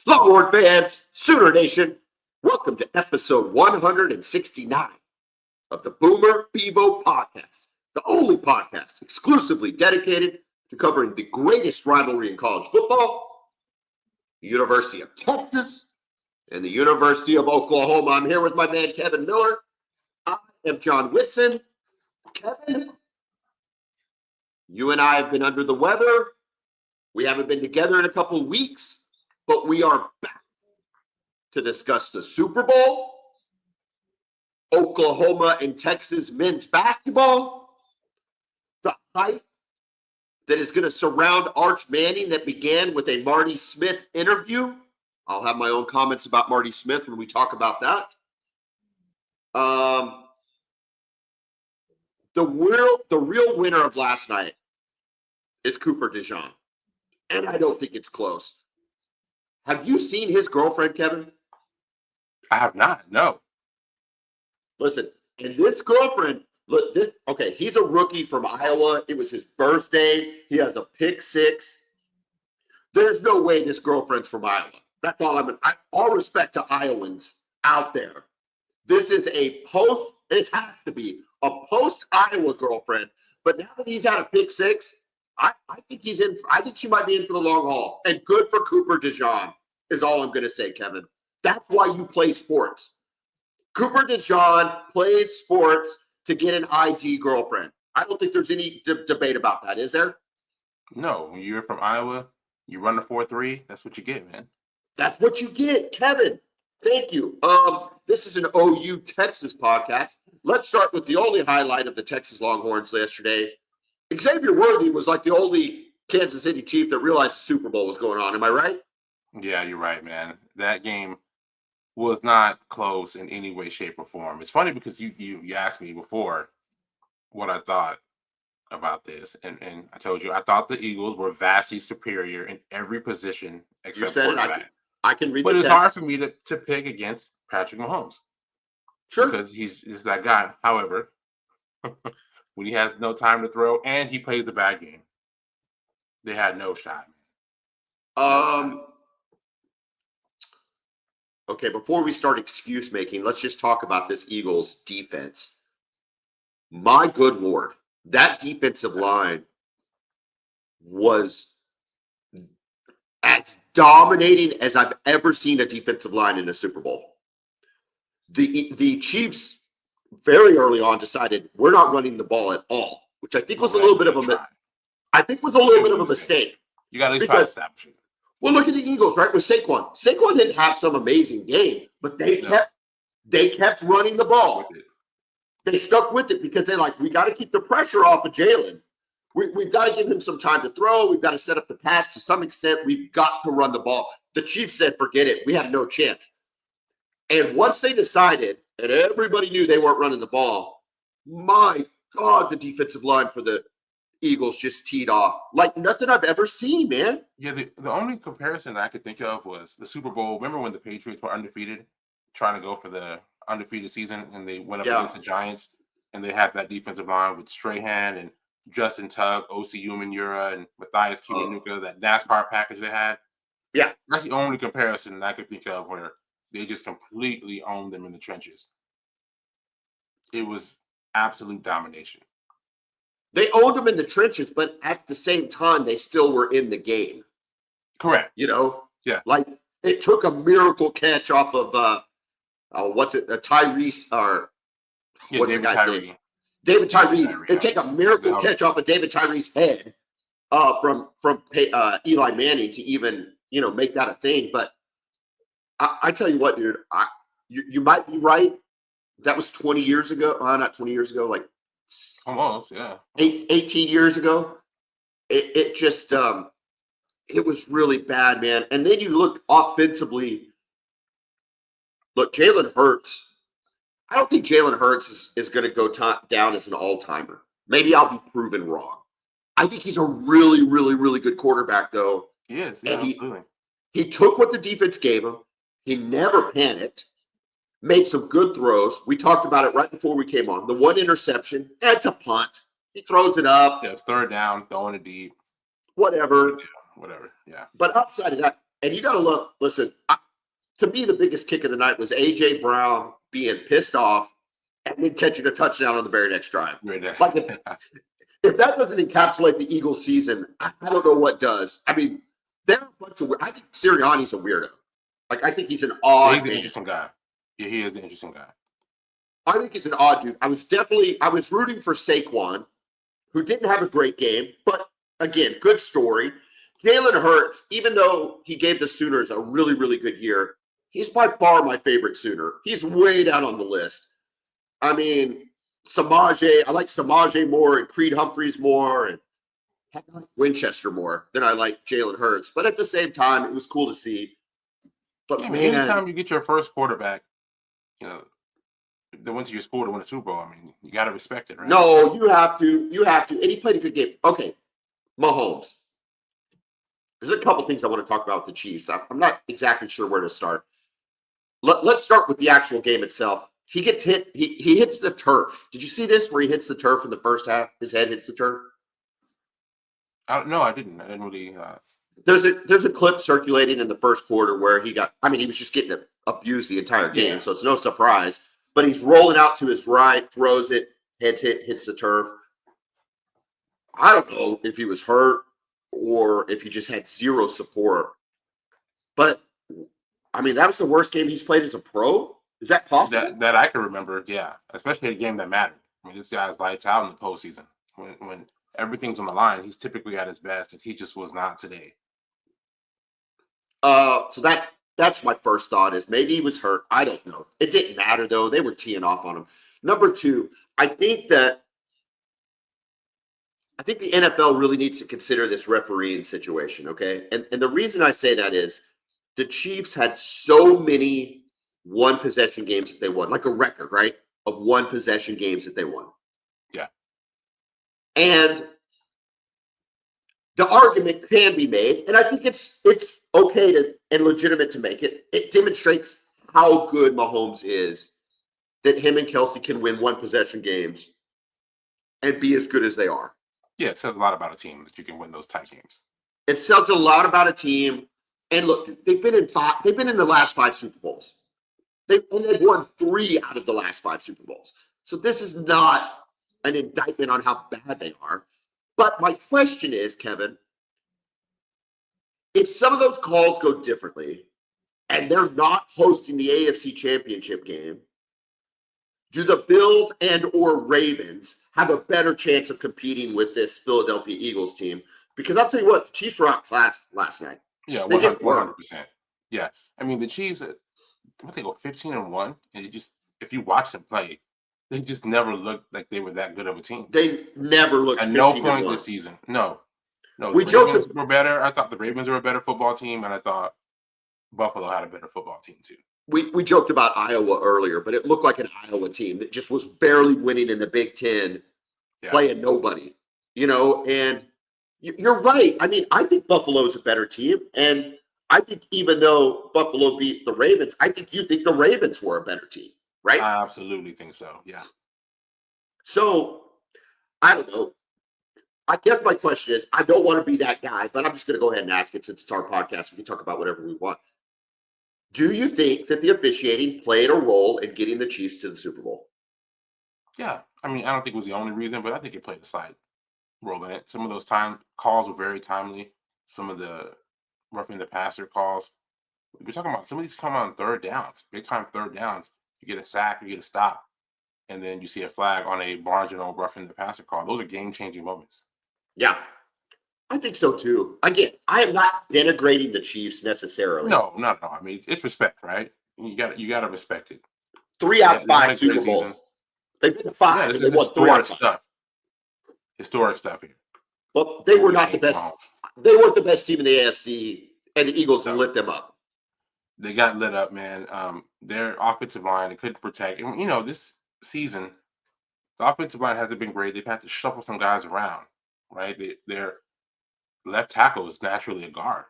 Longhorn fans, Sooner Nation, welcome to episode 169 of the Bevo Podcast, the only podcast exclusively dedicated to covering the greatest rivalry in college football, the University of Texas, and the University of Oklahoma. I'm here with my man, Kevin Miller. I am John Whitson. Kevin, you and I have been under the weather. We haven't been together in a couple of weeks, but we are back to discuss the Super Bowl, Oklahoma and Texas men's basketball, the hype that is going to surround Arch Manning that began with a Marty Smith interview. I'll have my own comments about Marty Smith when we talk about that. The real winner of last night is Cooper DeJean, and I don't think it's close. Have you seen his girlfriend, Kevin? I have not, no. Listen, and this girlfriend, look, he's a rookie from Iowa. It was his birthday. He has a pick six. There's no way this girlfriend's from Iowa. That's all all respect to Iowans out there. This has to be a post-Iowa girlfriend. But now that he's had a pick six, I think he's in. I think she might be in for the long haul. And good for Cooper DeJean is all I'm going to say, Kevin. That's why you play sports. Cooper DeJean plays sports to get an IG girlfriend. I don't think there's any debate about that, is there? No, when you're from Iowa, you run a 4-3, that's what you get, man. That's what you get, Kevin. Thank you. This is an OU Texas podcast. Let's start with the only highlight of the Texas Longhorns yesterday. Xavier Worthy was like the only Kansas City Chief that realized the Super Bowl was going on. Am I right? Yeah, you're right, man. That game was not close in any way, shape, or form. It's funny because you asked me before what I thought about this, and I told you I thought the Eagles were vastly superior in every position except quarterback. I can read but the it's text. hard for me to pick against Patrick Mahomes. Sure. Because he's that guy. However, when he has no time to throw and he plays the bad game, they had no shot. Okay, before we start excuse making, let's just talk about this Eagles defense. My good Lord, that defensive line was as dominating as I've ever seen a defensive line in a Super Bowl. The Chiefs very early on decided we're not running the ball at all, which I think was a little bit of a mistake. You got to at least try to establish it. Well, look at the Eagles, right? With Saquon. Saquon didn't have some amazing game, but they kept running the ball. They stuck with it because we got to keep the pressure off of Jalen. We've got to give him some time to throw. We've got to set up the pass to some extent. We've got to run the ball. The Chiefs said, forget it. We have no chance. And once they decided, and everybody knew they weren't running the ball, my God, the defensive line for the Eagles just teed off like nothing I've ever seen, man. Yeah, the only comparison I could think of was the Super Bowl. Remember when the Patriots were undefeated, trying to go for the undefeated season, and they went up against the Giants, and they had that defensive line with Strahan and Justin Tuck, O.C. Umenyiora, and Matthias Kiwanuka, that NASCAR package they had. Yeah. That's the only comparison I could think of where they just completely owned them in the trenches. It was absolute domination. They owned them in the trenches, but at the same time, they still were in the game. Correct. Yeah. Like it took a miracle catch off of Tyrese or what's the guy's name? David Tyree. It'd take a miracle catch off of David Tyree's head from Eli Manning to even make that a thing. But I tell you what, dude, you might be right. That was 20 years ago. Not 20 years ago, like almost, yeah. 18 years ago. It just it was really bad, man. And then you look offensively. Look, Jalen Hurts. I don't think Jalen Hurts is going to go down as an all-timer. Maybe I'll be proven wrong. I think he's a really, really, really good quarterback, though. He is, yeah, absolutely. He took what the defense gave him. He never panicked. Made some good throws. We talked about it right before we came on. The one interception, that's a punt. He throws it up. Yeah, it's third down, throwing it deep. Whatever. Yeah. But outside of that, And you got to look, listen, to me, the biggest kick of the night was A.J. Brown being pissed off and then catching a touchdown on the very next drive. Right there. Like, if that doesn't encapsulate the Eagles season, I don't know what does. I mean, they're a bunch of, I think Sirianni's a weirdo. Like, I think he's an odd He's an man. interesting guy. Yeah, he is an interesting guy. I think he's an odd dude. I was rooting for Saquon, who didn't have a great game, but again, good story. Jalen Hurts, even though he gave the Sooners a really, really good year, he's by far my favorite Sooner. He's way down on the list. I mean, I like Samaje more and Creed Humphreys more and Winchester more than I like Jalen Hurts. But at the same time, it was cool to see. But Yeah, man, anytime you get your first quarterback, that went to your school to win a Super Bowl, I mean, you got to respect it, right? no, you have to. And he played a good game. Okay, Mahomes. There's a couple things I want to talk about with the Chiefs. I'm not exactly sure where to start. Let's start with the actual game itself. He gets hit. He hits the turf. Did you see this where he hits the turf in the first half? His head hits the turf. No, I didn't. I didn't really. There's a clip circulating in the first quarter where he was just getting abused the entire game, so it's no surprise. But he's rolling out to his right, throws it, hits the turf. I don't know if he was hurt or if he just had zero support. But I mean, that was the worst game he's played as a pro. Is that possible? That I can remember, yeah. Especially a game that mattered. I mean, this guy's lights out in the postseason. When everything's on the line, he's typically at his best, and he just was not today. So that's my first thought is maybe he was hurt. I don't know. It didn't matter though. They were teeing off on him. Number two, I think the NFL really needs to consider this refereeing situation. Okay. And the reason I say that is the Chiefs had so many one possession games that they won, like a record, right? Of one possession games that they won. Yeah. And the argument can be made, and I think it's okay and legitimate to make it. It demonstrates how good Mahomes is that him and Kelsey can win one possession games and be as good as they are. Yeah, it says a lot about a team that you can win those tight games. It says a lot about a team. And look, dude, they've been in the last 5 Super Bowls. They've won 3 out of the last 5 Super Bowls. So this is not an indictment on how bad they are. But my question is, Kevin, if some of those calls go differently and they're not hosting the AFC Championship game, do the Bills and or Ravens have a better chance of competing with this Philadelphia Eagles team? Because I'll tell you what, the Chiefs were outclassed last night. Yeah, 100%. Yeah. I mean, the Chiefs, they go 15-1, and if you watch them play, they just never looked like they were that good of a team. They never looked at no point this season. No. The Ravens were better. I thought the Ravens were a better football team, and I thought Buffalo had a better football team too. We joked about Iowa earlier, but it looked like an Iowa team that just was barely winning in the Big Ten, playing nobody. And you're right. I mean, I think Buffalo is a better team, and I think even though Buffalo beat the Ravens, I think you think the Ravens were a better team. Right? I absolutely think so. Yeah. So I don't know. I guess my question is, I don't want to be that guy, but I'm just going to go ahead and ask it since it's our podcast. We can talk about whatever we want. Do you think that the officiating played a role in getting the Chiefs to the Super Bowl? Yeah. I mean, I don't think it was the only reason, but I think it played a slight role in it. Some of those calls were very timely. Some of the roughing the passer calls. We're talking about some of these come on third downs, big time third downs. You get a sack, you get a stop, and then you see a flag on a marginal roughing the passer call. Those are game-changing moments. Yeah, I think so too. Again, I am not denigrating the Chiefs necessarily. No. I mean, it's respect, right? You got to respect it. 3 out of 5 Super Bowls. Season. They've been to 5. Yeah, this is historic stuff. Historic stuff here. But they were not the best. They weren't the best team in the AFC, and the Eagles lit them up. They got lit up, man. Their offensive line, they couldn't protect. And, this season, the offensive line hasn't been great. They've had to shuffle some guys around, right? Their left tackle is naturally a guard.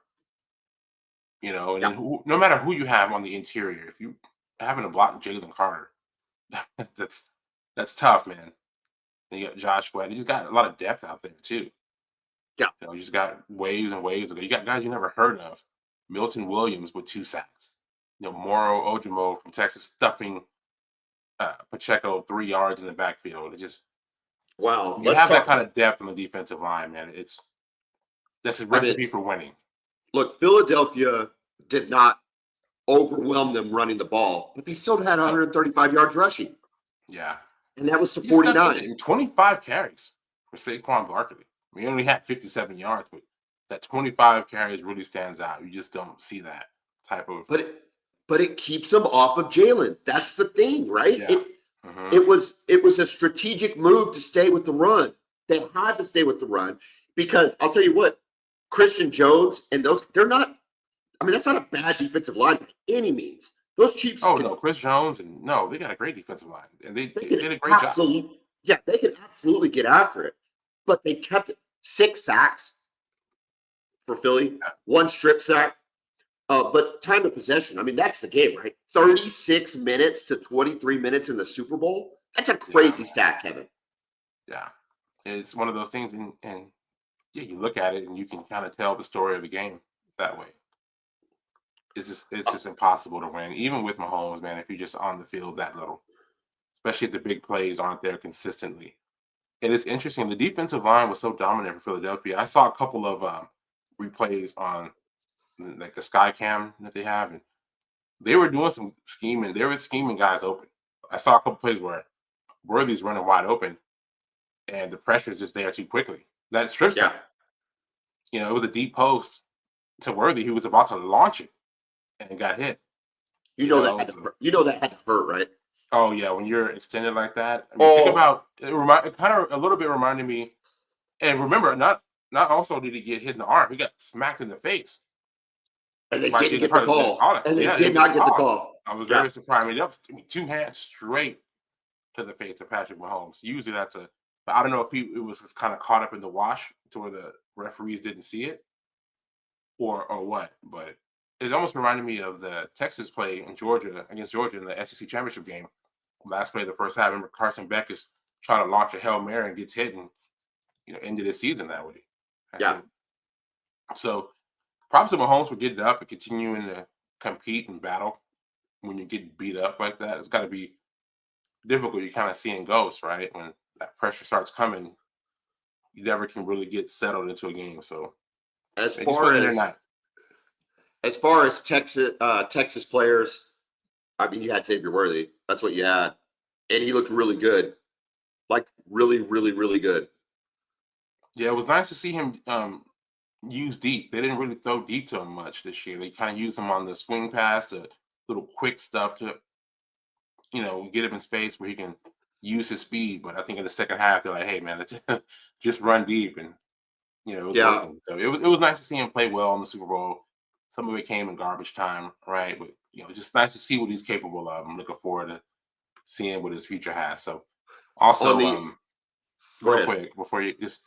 And then no matter who you have on the interior, if you having to block Jalen Carter, that's tough, man. And you got Josh Sweat. You just got a lot of depth out there, too. Yeah. You just got waves and waves. You got guys you never heard of Milton Williams with 2 sacks. Moro Ojimo from Texas stuffing Pacheco 3 yards in the backfield. It just Wow. you Let's have that talk. kind of depth on the defensive line, man. That's a I mean, recipe for winning. look, Philadelphia did not overwhelm them running the ball, but they still had 135 yards rushing. Yeah. And that was to He stuck 49. in 25 carries for Saquon Barkley. He only had 57 yards, but that 25 carries really stands out. You just don't see that type of. But it keeps them off of Jalen. That's the thing, right? Yeah. It was a strategic move to stay with the run. They had to stay with the run because I'll tell you what, Christian Jones and they're not. I mean, that's not a bad defensive line by any means. Those Chiefs. No, Chris Jones they got a great defensive line, and they did a great job. Yeah, they can absolutely get after it, but they kept it 6 sacks for Philly, 1 strip sack. But time of possession, I mean, that's the game, right? 36 minutes to 23 minutes in the Super Bowl. That's a crazy stat, Kevin. Yeah, it's one of those things, and you look at it and you can kind of tell the story of the game that way. It's just impossible to win, even with Mahomes, man. If you're just on the field that little, especially if the big plays aren't there consistently. And it's interesting. The defensive line was so dominant for Philadelphia. I saw a couple of replays on like the Sky Cam that they have, and they were doing some scheming. They were scheming guys open. I saw a couple plays where Worthy's running wide open, and the pressure is just there too quickly. That strip sack, it was a deep post to Worthy. He was about to launch it and got hit. That had to hurt, right? Oh yeah, when you're extended like that. I mean, think about it. It kind of a little bit reminded me. And remember, not also did he get hit in the arm. He got smacked in the face. And they didn't get the call. And they did not get the call. I was very surprised. I mean, 2 hands straight to the face of Patrick Mahomes. Usually that's but I don't know if it was just kind of caught up in the wash to where the referees didn't see it or what. But it almost reminded me of the Texas play against Georgia in the SEC championship game. Last play of the first half. Remember Carson Beck is trying to launch a Hail Mary and gets hit and ended his season that way. So props to Mahomes for getting up and continuing to compete and battle when you get beat up like that. It's got to be difficult. You're kind of seeing ghosts, right? When that pressure starts coming, you never can really get settled into a game. So as far as Texas players, I mean, you had Xavier Worthy. That's what you had. And he looked really good. Like really, really, really good. Yeah, it was nice to see him use deep. They didn't really throw deep to him much this year. They kind of used him on the swing pass, the little quick stuff to, get him in space where he can use his speed. But I think in the second half, they're like, hey, man, let's just run deep. And, it was working. So it was nice to see him play well in the Super Bowl. Some of it came in garbage time, right? But, just nice to see what he's capable of. I'm looking forward to seeing what his future has. So also, real quick, before you just,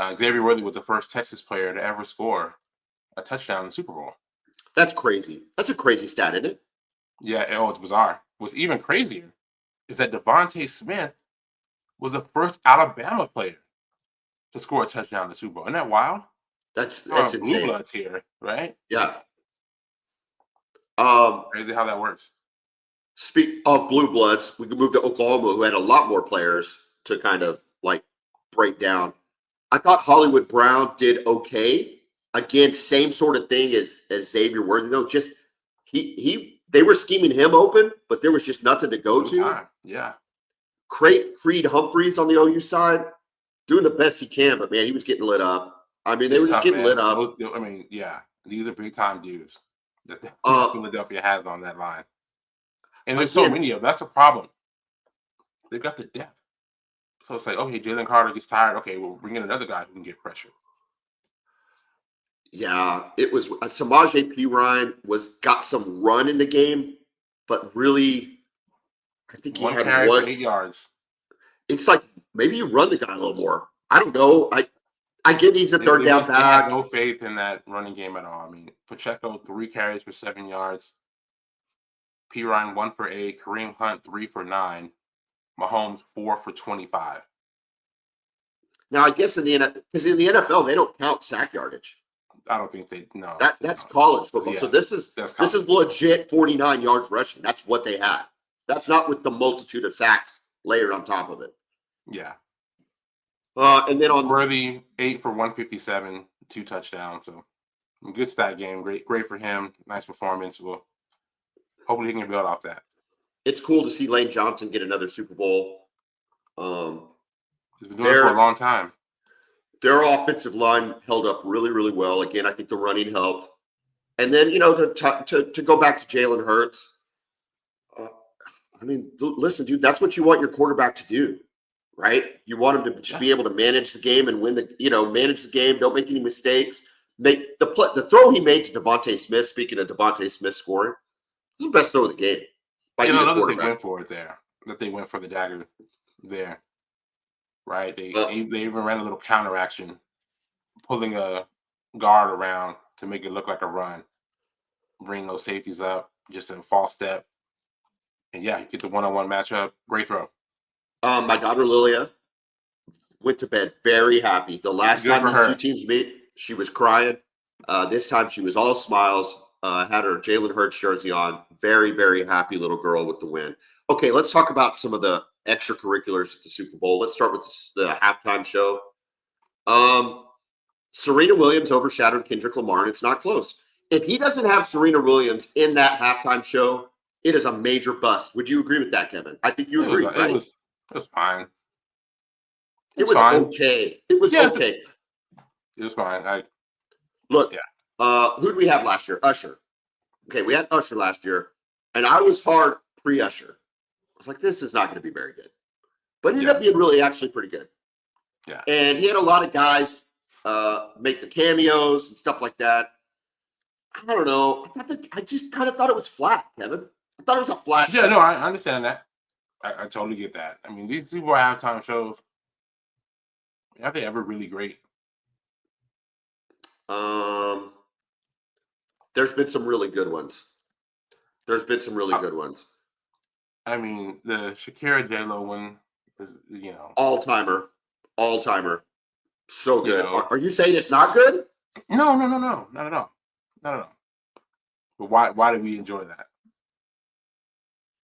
Xavier Worthy was the first Texas player to ever score a touchdown in the Super Bowl. That's crazy. That's a crazy stat, isn't it? Yeah, it's bizarre. What's even crazier is that Devontae Smith was the first Alabama player to score a touchdown in the Super Bowl. Isn't that wild? That's Blue insane. Bloods here, right? Yeah. Crazy how that works. Speak of Blue Bloods, we can move to Oklahoma, who had a lot more players to kind of like break down. I thought Hollywood Brown did okay. Again, same sort of thing as Xavier Worthy, though. Just they were scheming him open, but there was just nothing to go to. Yeah. Creed Humphreys on the OU side, doing the best he can, but man, he was getting lit up. I mean, they were just getting lit up. These are big time dudes that Philadelphia has on that line. And there's so many of them. That's the problem. They've got the depth. So it's like, okay, Jalen Carter gets tired. Okay, we'll bring in another guy who can get pressure. Yeah, it was Samaje Perine got some run in the game, but really, I think he had carry for 8 yards. It's like maybe you run the guy a little more. I don't know. I get he's a third down back. They had no faith in that running game at all. I mean, Pacheco 3 carries for 7 yards. Perine 1 for 8. Kareem Hunt 3 for 9. Mahomes 4 for 25. Now I guess in the NFL they don't count sack yardage. I don't think they no. That's college football. Yeah, so this is legit 49 yards rushing. That's what they had. That's not with the multitude of sacks layered on top of it. Yeah. And then on Worthy 8 for 157, 2 touchdowns. So good stat game. Great for him. Nice performance. Well, hopefully he can build off that. It's cool to see Lane Johnson get another Super Bowl. He's been doing it for a long time. Their offensive line held up really, really well. Again, I think the running helped. And then, to go back to Jalen Hurts, listen, dude, that's what you want your quarterback to do, right? You want him to just be able to manage the game and manage the game. Don't make any mistakes. Make the throw he made to Devontae Smith. Speaking of Devontae Smith scoring, this is the best throw of the game. I know that they went for it there. That they went for the dagger there, right? They even ran a little counter action, pulling a guard around to make it look like a run, bring those safeties up, just a false step, and you get the one-on-one matchup. Great throw. My daughter Lilia went to bed very happy. The last time these two teams meet, she was crying. This time she was all smiles. Had her Jalen Hurts jersey on. Very, very happy little girl with the win. Okay, let's talk about some of the extracurriculars at the Super Bowl. Let's start with the halftime show. Serena Williams overshadowed Kendrick Lamar, and it's not close. If he doesn't have Serena Williams in that halftime show, it is a major bust. Would you agree with that, Kevin? I think you agree, right? It was fine. It was fine. Okay. It was okay. It was fine. Look, who did we have last year? Usher. Okay, we had Usher last year, and I was hard pre-Usher. I was like, this is not going to be very good. But it ended up being actually pretty good. Yeah. And he had a lot of guys make the cameos and stuff like that. I don't know. I just kind of thought it was flat, Kevin. I thought it was a flat show. No, I understand that. I totally get that. I mean, these Super Bowl halftime shows, are they ever really great? There's been some really good ones. I mean, the Shakira J-Lo one is, all-timer. So good. Are you saying it's not good? No, not at all. But why do we enjoy that?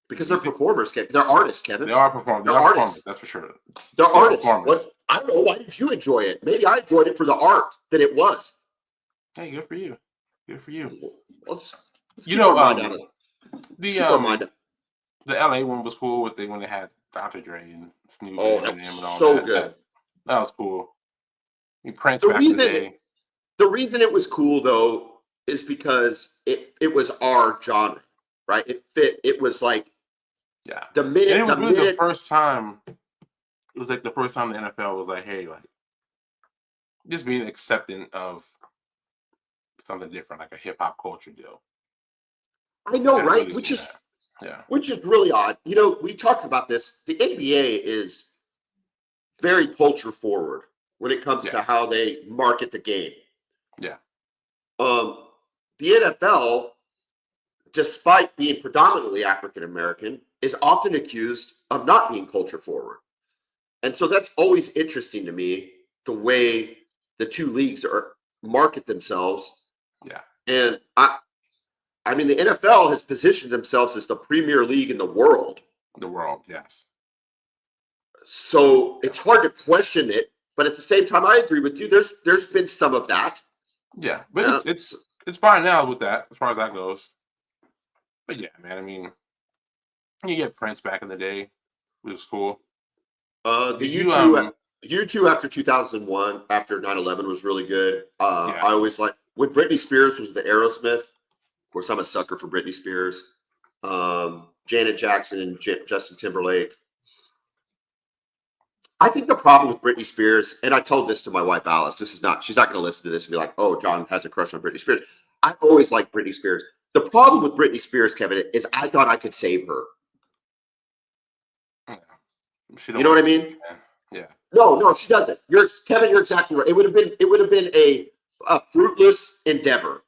Because they're performers, Kevin. They're artists, Kevin. They are performers. They're artists. That's for sure. They're artists. I don't know. Why did you enjoy it? Maybe I enjoyed it for the art that it was. Hey, good for you. Let's keep our mind on it. The LA one was cool when they had Dr. Dre and Snoop. Oh, that was so good. That was cool. He pranced back in the day. The reason it was cool though is because it was our genre, right? It fit. It was like the first time. It was like the first time the NFL was like, hey, like just being accepting of something different, like a hip hop culture deal. I know, right? Really which is really odd. We talked about this. The NBA is very culture forward when it comes to how they market the game. Yeah. The NFL, despite being predominantly African American, is often accused of not being culture forward. And so that's always interesting to me, the way the two leagues market themselves. Yeah. And I mean, the NFL has positioned themselves as the premier league in the world. The world, yes. So it's hard to question it, but at the same time, I agree with you. There's been some of that. Yeah, but it's fine now with that, as far as that goes. But yeah, man, I mean, you get Prince back in the day. It was cool. The U2 after 2001, after 9/11 was really good. I always like when Britney Spears was the Aerosmith. Of course, I'm a sucker for Britney Spears. Janet Jackson and Justin Timberlake. I think the problem with Britney Spears, and I told this to my wife Alice, she's not going to listen to this and be like, oh, John has a crush on Britney Spears. I always liked Britney Spears. The problem with Britney Spears, Kevin, is I thought I could save her. You know what I mean? Yeah. No, she doesn't. Kevin, you're exactly right. It would have been a fruitless endeavor.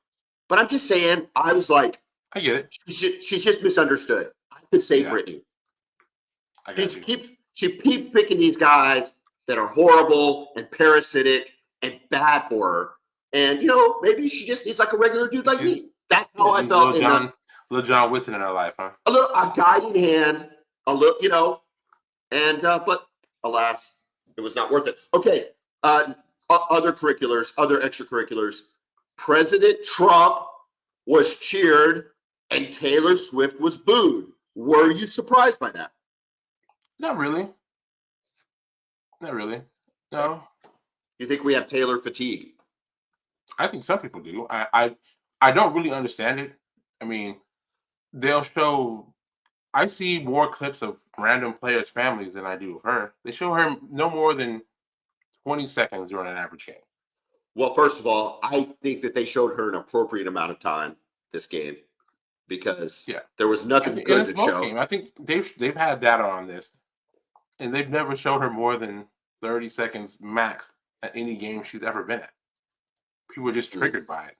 But I'm just saying, I was like, I get it. She's just misunderstood. I could save Britney. She keeps picking these guys that are horrible and parasitic and bad for her. And maybe she just needs like a regular dude like me. That's how I felt. Little John Whitson in her life, huh? A guiding hand, a little, and but alas, it was not worth it. Okay, other extracurriculars. President Trump was cheered and Taylor Swift was booed. Were you surprised by that? Not really. No. You think we have Taylor fatigue? I think some people do. I don't really understand it. I mean, they'll show. I see more clips of random players' families than I do of her. They show her no more than 20 seconds during an average game. Well, first of all, I think that they showed her an appropriate amount of time this game because there was nothing good to show. Game. I think they've had data on this, and they've never showed her more than 30 seconds max at any game she's ever been at. People are just triggered by it.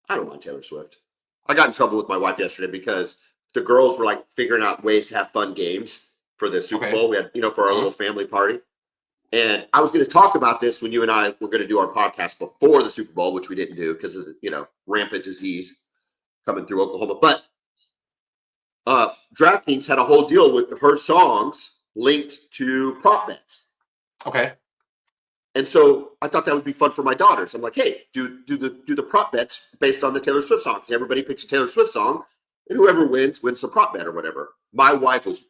I don't mind Taylor Swift. I got in trouble with my wife yesterday because the girls were like figuring out ways to have fun games for the Super Bowl. We had, for our little family party. And I was going to talk about this when you and I were going to do our podcast before the Super Bowl, which we didn't do because of the, rampant disease coming through Oklahoma. But DraftKings had a whole deal with her songs linked to prop bets. Okay. And so I thought that would be fun for my daughters. I'm like, hey, do the prop bets based on the Taylor Swift songs. Everybody picks a Taylor Swift song, and whoever wins the prop bet or whatever. My wife was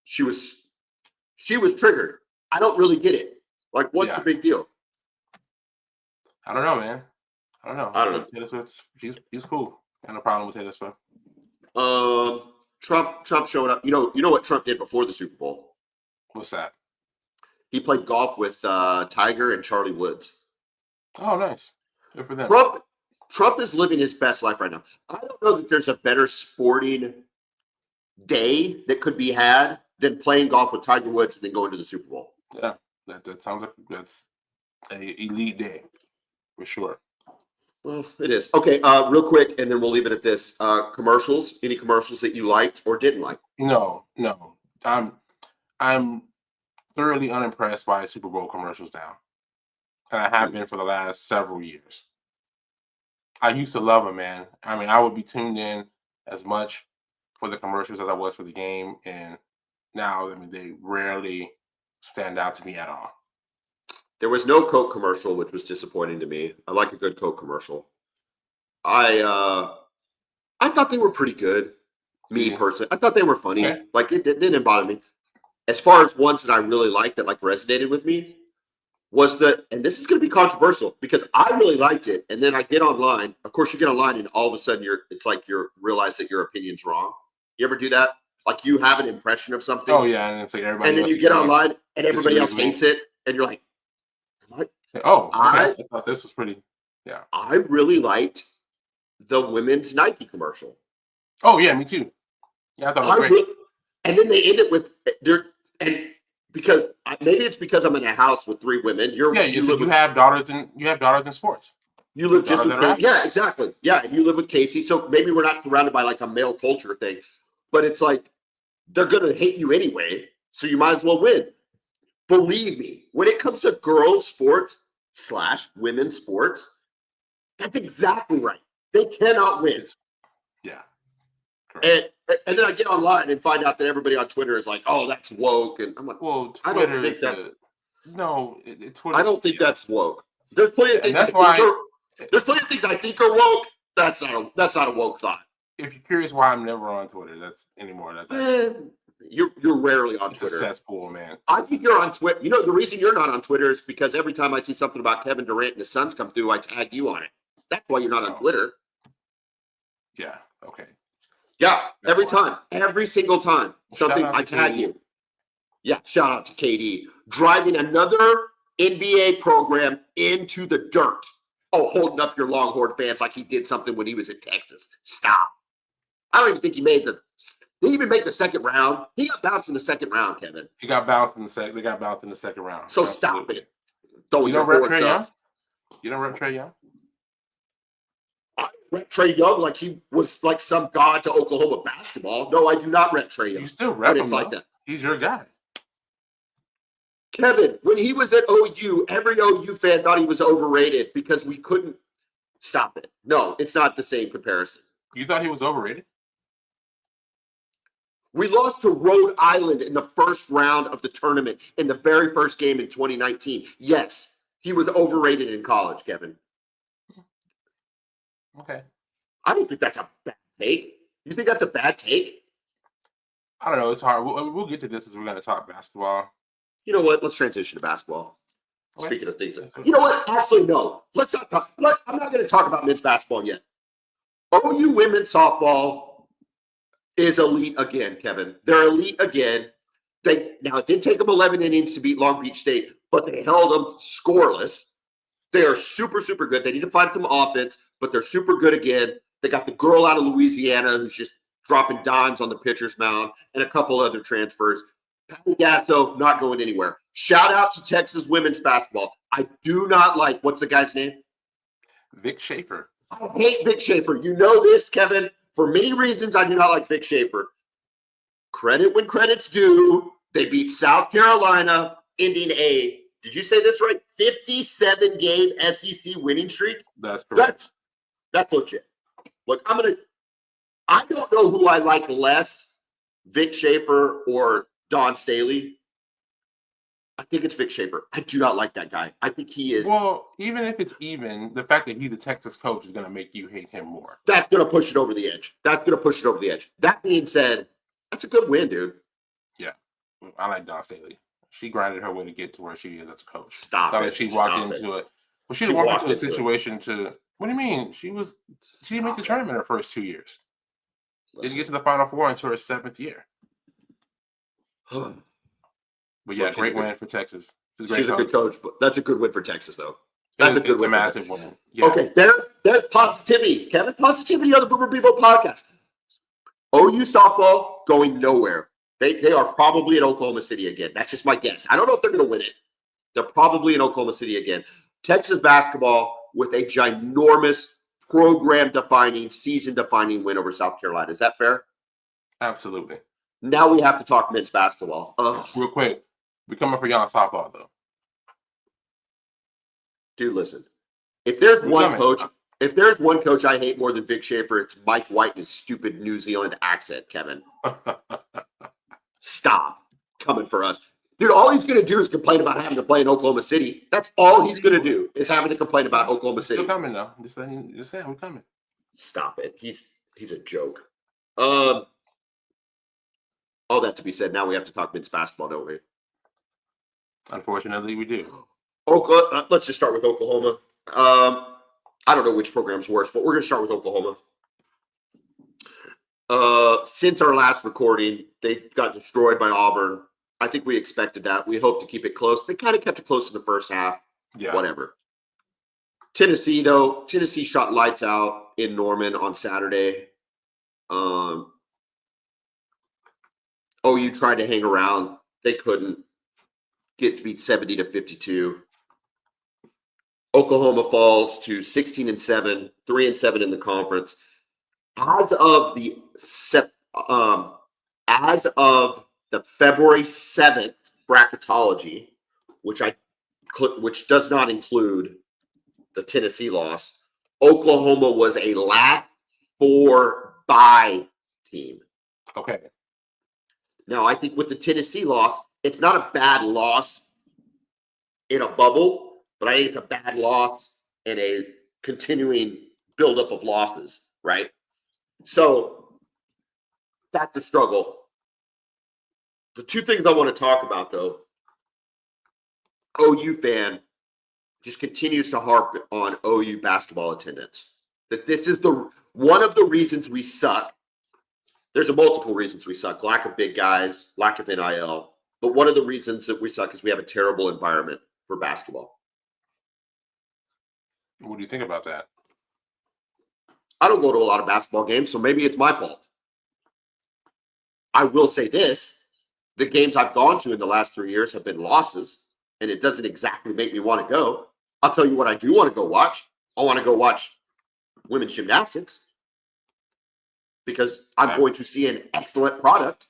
triggered. I don't really get it. Like, what's the big deal? I don't know, man. I don't know. Taylor Swift, she's cool. Got no problem with Taylor Swift. Trump showed up. You know what Trump did before the Super Bowl? What's that? He played golf with Tiger and Charlie Woods. Oh, nice. Good for them. Trump is living his best life right now. I don't know that there's a better sporting day that could be had than playing golf with Tiger Woods and then going to the Super Bowl. Yeah, that sounds like that's an elite day for sure. Well, it is. Okay, real quick, and then we'll leave it at this. Commercials. Any commercials that you liked or didn't like? No. I'm thoroughly unimpressed by Super Bowl commercials now, and I have been for the last several years. I used to love them, man. I mean, I would be tuned in as much for the commercials as I was for the game, and now, I mean, they rarely stand out to me at all. There was no Coke commercial, which was disappointing to me. I like a good Coke commercial. I thought they were pretty good. Me personally, I thought they were funny. Okay. Like it didn't bother me. As far as ones that I really liked that like resonated with me was and this is going to be controversial because I really liked it. And then I get online. Of course, you get online and all of a sudden it's like you realize that your opinion's wrong. You ever do that? Like you have an impression of something. Oh yeah, and it's like everybody. And then you get online and everybody else hates it, and you're like, I thought this was pretty. Yeah, I really liked the women's Nike commercial. Oh yeah, me too. Yeah, I thought it was great. And then they end it with because maybe it's because I'm in a house with three women. You have daughters in sports. You live just with Casey. Yeah, exactly. Yeah, and you live with Casey, so maybe we're not surrounded by like a male culture thing, but it's like they're gonna hate you anyway, so you might as well win. Believe me, when it comes to girls' sports / women's sports, that's exactly right. They cannot win. Yeah. Correct. And then I get online and find out that everybody on Twitter is like, "Oh, that's woke," and I'm like, "Well, I don't think that's Twitter. I don't think that's woke. There's plenty of things. There's plenty of things I think are woke. That's not a woke thought. If you're curious why I'm never on Twitter, you're rarely on Twitter. It's a cesspool, man. I think you're on Twitter. You know, the reason you're not on Twitter is because every time I see something about Kevin Durant and the Suns come through, I tag you on it. That's why you're not on Twitter. Yeah. Okay. Yeah. Every single time something I tag you. Yeah. Shout out to KD driving another NBA program into the dirt. Oh, holding up your Longhorn fans like he did something when he was in Texas. Stop. I don't even think he didn't even make the second round. He got bounced in the second round, Kevin. He got bounced in the second. They got bounced in the second round. So stop it. You don't rep Trae Young? You don't rep Trae Young? I rep Trae Young like he was like some god to Oklahoma basketball. No, I do not rep Trae Young. You still rep him like that. He's your guy. Kevin, when he was at OU, every OU fan thought he was overrated because we couldn't stop it. No, it's not the same comparison. You thought he was overrated? We lost to Rhode Island in the first round of the tournament in the very first game in 2019. Yes, he was overrated in college, Kevin. Okay. I don't think that's a bad take. You think that's a bad take? I don't know. It's hard. We'll get to this as we're going to talk basketball. You know what? Let's transition to basketball. Okay. Speaking of things. You know what? Actually, no. Let's not talk. I'm not going to talk about men's basketball yet. OU women's softball is elite again, Kevin. They're elite again. Now, it did take them 11 innings to beat Long Beach State, but they held them scoreless. They are super, super good. They need to find some offense, but they're super good again. They got the girl out of Louisiana who's just dropping dimes on the pitcher's mound and a couple other transfers. Patty Gasso not going anywhere. Shout out to Texas women's basketball. I do not like, what's the guy's name? Vic Schaefer. I hate Vic Schaefer. You know this, Kevin. For many reasons, I do not like Vic Schaefer. Credit when credit's due. They beat South Carolina, ending a, did you say this right? 57-game SEC winning streak? That's correct. That's legit. Look, I don't know who I like less, Vic Schaefer or Don Staley. I think it's Vic Schaefer. I do not like that guy. I think he is. Well, even if it's even, the fact that he's a Texas coach is going to make you hate him more. That's going to push it over the edge. That being said, that's a good win, dude. Yeah. I like Don Staley. She grinded her way to get to where she is as a coach. Stop it. She walked into it. Well, she walked into a situation to, what do you mean? She didn't make the tournament her first 2 years. Didn't get to the Final Four until her 7th year. But yeah, great win for Texas. She's a good coach, but that's a good win for Texas, though. That's it's a massive win. Yeah. Okay, there's positivity, Kevin. Positivity on the Boomer Bevo podcast. OU softball going nowhere. They are probably in Oklahoma City again. That's just my guess. I don't know if they're going to win it. They're probably in Oklahoma City again. Texas basketball with a ginormous program-defining, season-defining win over South Carolina. Is that fair? Absolutely. Now we have to talk men's basketball. Real quick. We're coming for y'all on softball, though. Dude, listen. If there's one coach I hate more than Vic Schaefer, it's Mike White and his stupid New Zealand accent, Kevin. Stop coming for us. Dude, all he's going to do is complain about having to play in Oklahoma City. That's all he's going to do is having to complain about Oklahoma City. Still coming, though. Just saying, we're coming. Stop it. He's a joke. All that to be said, now we have to talk men's basketball, don't we? Unfortunately, we do. Let's just start with Oklahoma. I don't know which program's worse, but we're going to start with Oklahoma. Since our last recording, they got destroyed by Auburn. I think we expected that. We hope to keep it close. They kind of kept it close in the first half. Yeah. Whatever. Tennessee, though. Tennessee shot lights out in Norman on Saturday. OU tried to hang around. They couldn't. Get to beat 70-52. Oklahoma falls to 16-7, 3-7 in the conference. As of the February 7th bracketology, which does not include the Tennessee loss, Oklahoma was a last 4 bye team. Okay. Now, I think with the Tennessee loss, it's not a bad loss in a bubble, but I think it's a bad loss in a continuing buildup of losses, right? So that's a struggle. The two things I want to talk about, though, OU fan just continues to harp on OU basketball attendance. That this is one of the reasons we suck. There's multiple reasons we suck. Lack of big guys, lack of NIL. But one of the reasons that we suck is we have a terrible environment for basketball. What do you think about that? I don't go to a lot of basketball games, so maybe it's my fault. I will say this. The games I've gone to in the last 3 years have been losses, and it doesn't exactly make me want to go. I'll tell you what I do want to go watch. I want to go watch women's gymnastics because I'm going to see an excellent product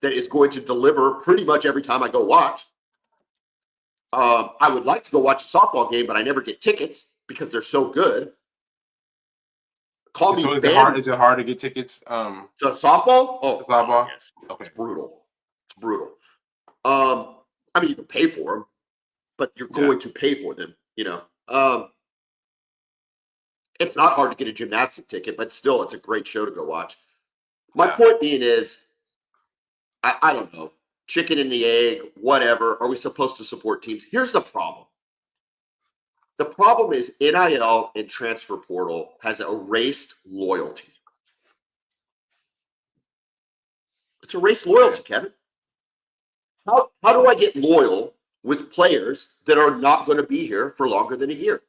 that is going to deliver pretty much every time I go watch. I would like to go watch a softball game, but I never get tickets because they're so good. Call me So is fan. Is it hard to get tickets? To softball? Oh, Softball. yes. Okay. It's brutal. It's brutal. I mean, you can pay for them, but you're going to pay for them. It's not hard to get a gymnastic ticket, but still, it's a great show to go watch. My point being is, I don't know, chicken and the egg, whatever. Are we supposed to support teams? Here's the problem. The problem is NIL and transfer portal has erased loyalty. It's erased loyalty, Kevin. How do I get loyal with players that are not going to be here for longer than a year?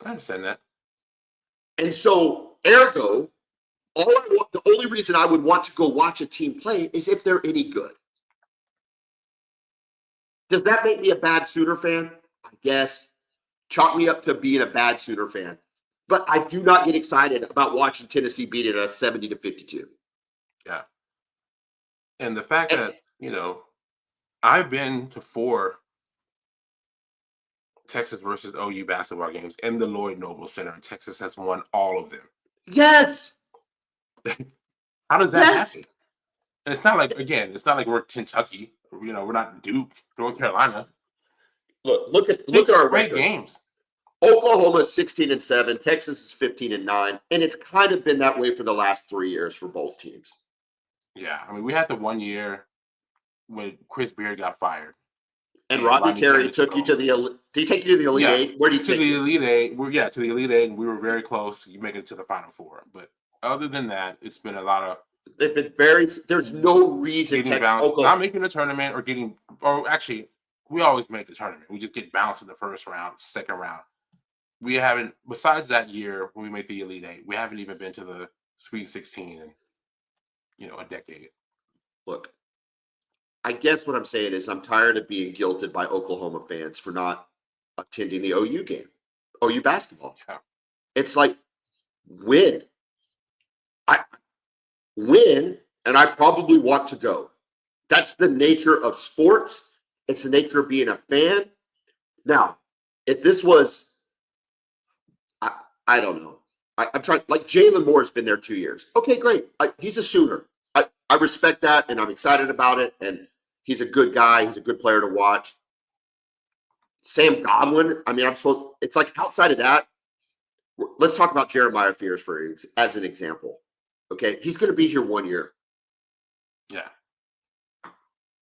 I understand that. And so, ergo, the only reason I would want to go watch a team play is if they're any good. Does that make me a bad Sooner fan? I guess. Chalk me up to being a bad Sooner fan. But I do not get excited about watching Tennessee beat it 70-52. Yeah. And the fact that, I've been to 4 Texas versus OU basketball games in the Lloyd Noble Center, and Texas has won all of them. Yes. How does that happen? And it's not like we're Kentucky. We're not Duke, North Carolina. Look at our great records. Games. Oklahoma is 16-7, Texas is 15-9, and it's kind of been that way for the last 3 years for both teams. Yeah, I mean, we had the 1 year when Chris Beard got fired, and Rodney Terry took you to the. Did he take you to the Elite Eight? Where did he take you? To the Elite Eight. To the Elite Eight, and we were very close. You make it to the Final Four, but other than that, it's been a lot of. They've been very. There's no reason not making the tournament or actually, we always make the tournament. We just get bounced in the first round, second round. We haven't, besides that year when we made the Elite Eight, we haven't even been to the Sweet 16 in, a decade. Look, I guess what I'm saying is I'm tired of being guilted by Oklahoma fans for not attending the OU game, OU basketball. Yeah. It's like, win. Win, and I probably want to go. That's the nature of sports. It's the nature of being a fan. Now, if this was, I don't know. I'm trying, like Jalen Moore has been there 2 years. Okay, great. He's a Sooner. I respect that, and I'm excited about it, and he's a good guy. He's a good player to watch. Sam Godwin, I mean, it's like outside of that, let's talk about Jeremiah Fears as an example. Okay, he's going to be here 1 year. Yeah.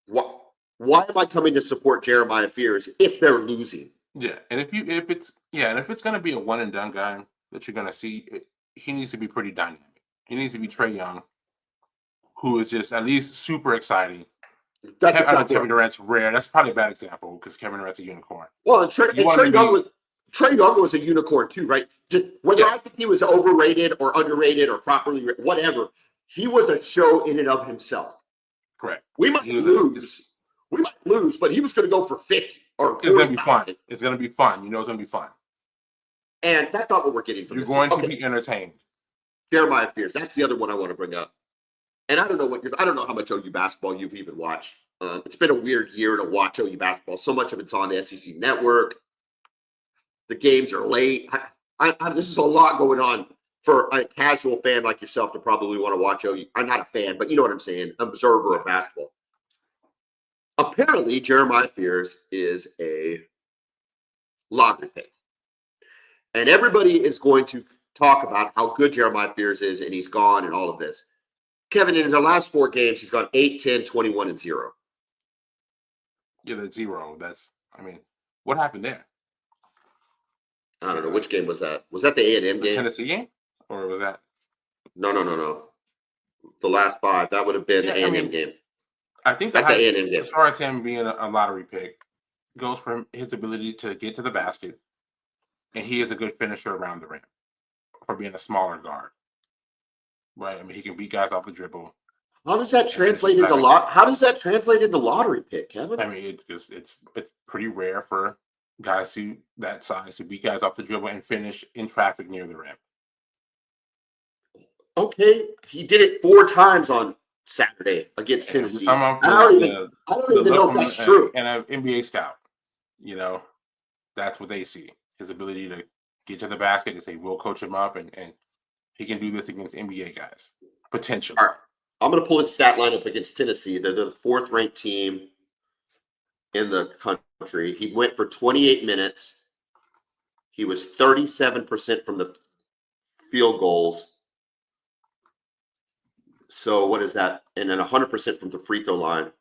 Why am I coming to support Jeremiah Fears if they're losing? Yeah, and if it's going to be a one and done guy that you're going to see, he needs to be pretty dynamic. He needs to be Trae Young, who is just at least super exciting. That's exactly Kevin Durant's rare. That's probably a bad example because Kevin Durant's a unicorn. Well, and Trae Young was a unicorn too, right? Whether I think he was overrated or underrated or properly whatever, he was a show in and of himself. Correct. We might lose, but he was going to go for 50 or. It's going to be fun. It's going to be fun. It's going to be fun. And that's not what we're getting from this. You're going to be entertained. Jeremiah Fears. That's the other one I want to bring up. And I don't know how much OU basketball you've even watched. It's been a weird year to watch OU basketball. So much of it's on the SEC network. The games are late. This is a lot going on for a casual fan like yourself to probably want to watch OU. I'm not a fan, but you know what I'm saying. Observer of basketball. Apparently, Jeremiah Fears is a lottery pick. And everybody is going to talk about how good Jeremiah Fears is, and he's gone and all of this. Kevin, in the last 4 games, he's gone 8, 10, 21, and 0. Yeah, that's 0. What happened there? I don't know. Which game was that? Was that the A&M game? Tennessee game? Or was that? No. The last 5. That would have been the A&M game. I think that's the A&M game. As far as him being a lottery pick, goes from his ability to get to the basket, and he is a good finisher around the rim for being a smaller guard. Right? He can beat guys off the dribble. How does that translate into lottery pick, Kevin? It's pretty rare for guys that size to beat guys off the dribble and finish in traffic near the rim. Okay, he did it 4 times on Saturday against Tennessee. I don't even know if that's true. And an NBA scout. that's what they see. His ability to get to the basket and say, we'll coach him up, and he can do this against NBA guys. Potential. All right. I'm going to pull his stat line up against Tennessee. They're the 4th ranked team in the country. He went for 28 minutes. He was 37% from the field goals. So what is that? And then 100% from the free throw line,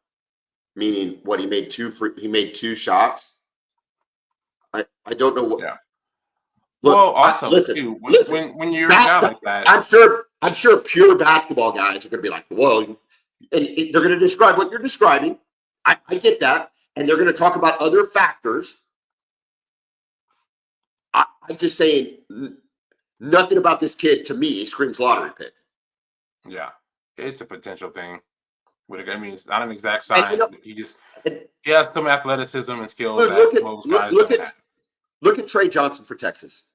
meaning what he made two shots. I don't know what. Yeah. Look, well, also, listen, too, listen, when you're down like that, I'm sure pure basketball guys are going to be like, "Whoa," and they're going to describe what you're describing. I get that, and they're going to talk about other factors. I'm just saying, nothing about this kid to me screams lottery pick. Yeah, it's a potential thing. I mean, it's not an exact science. He has some athleticism and skills that most guys don't have. Look at Trey Johnson for Texas.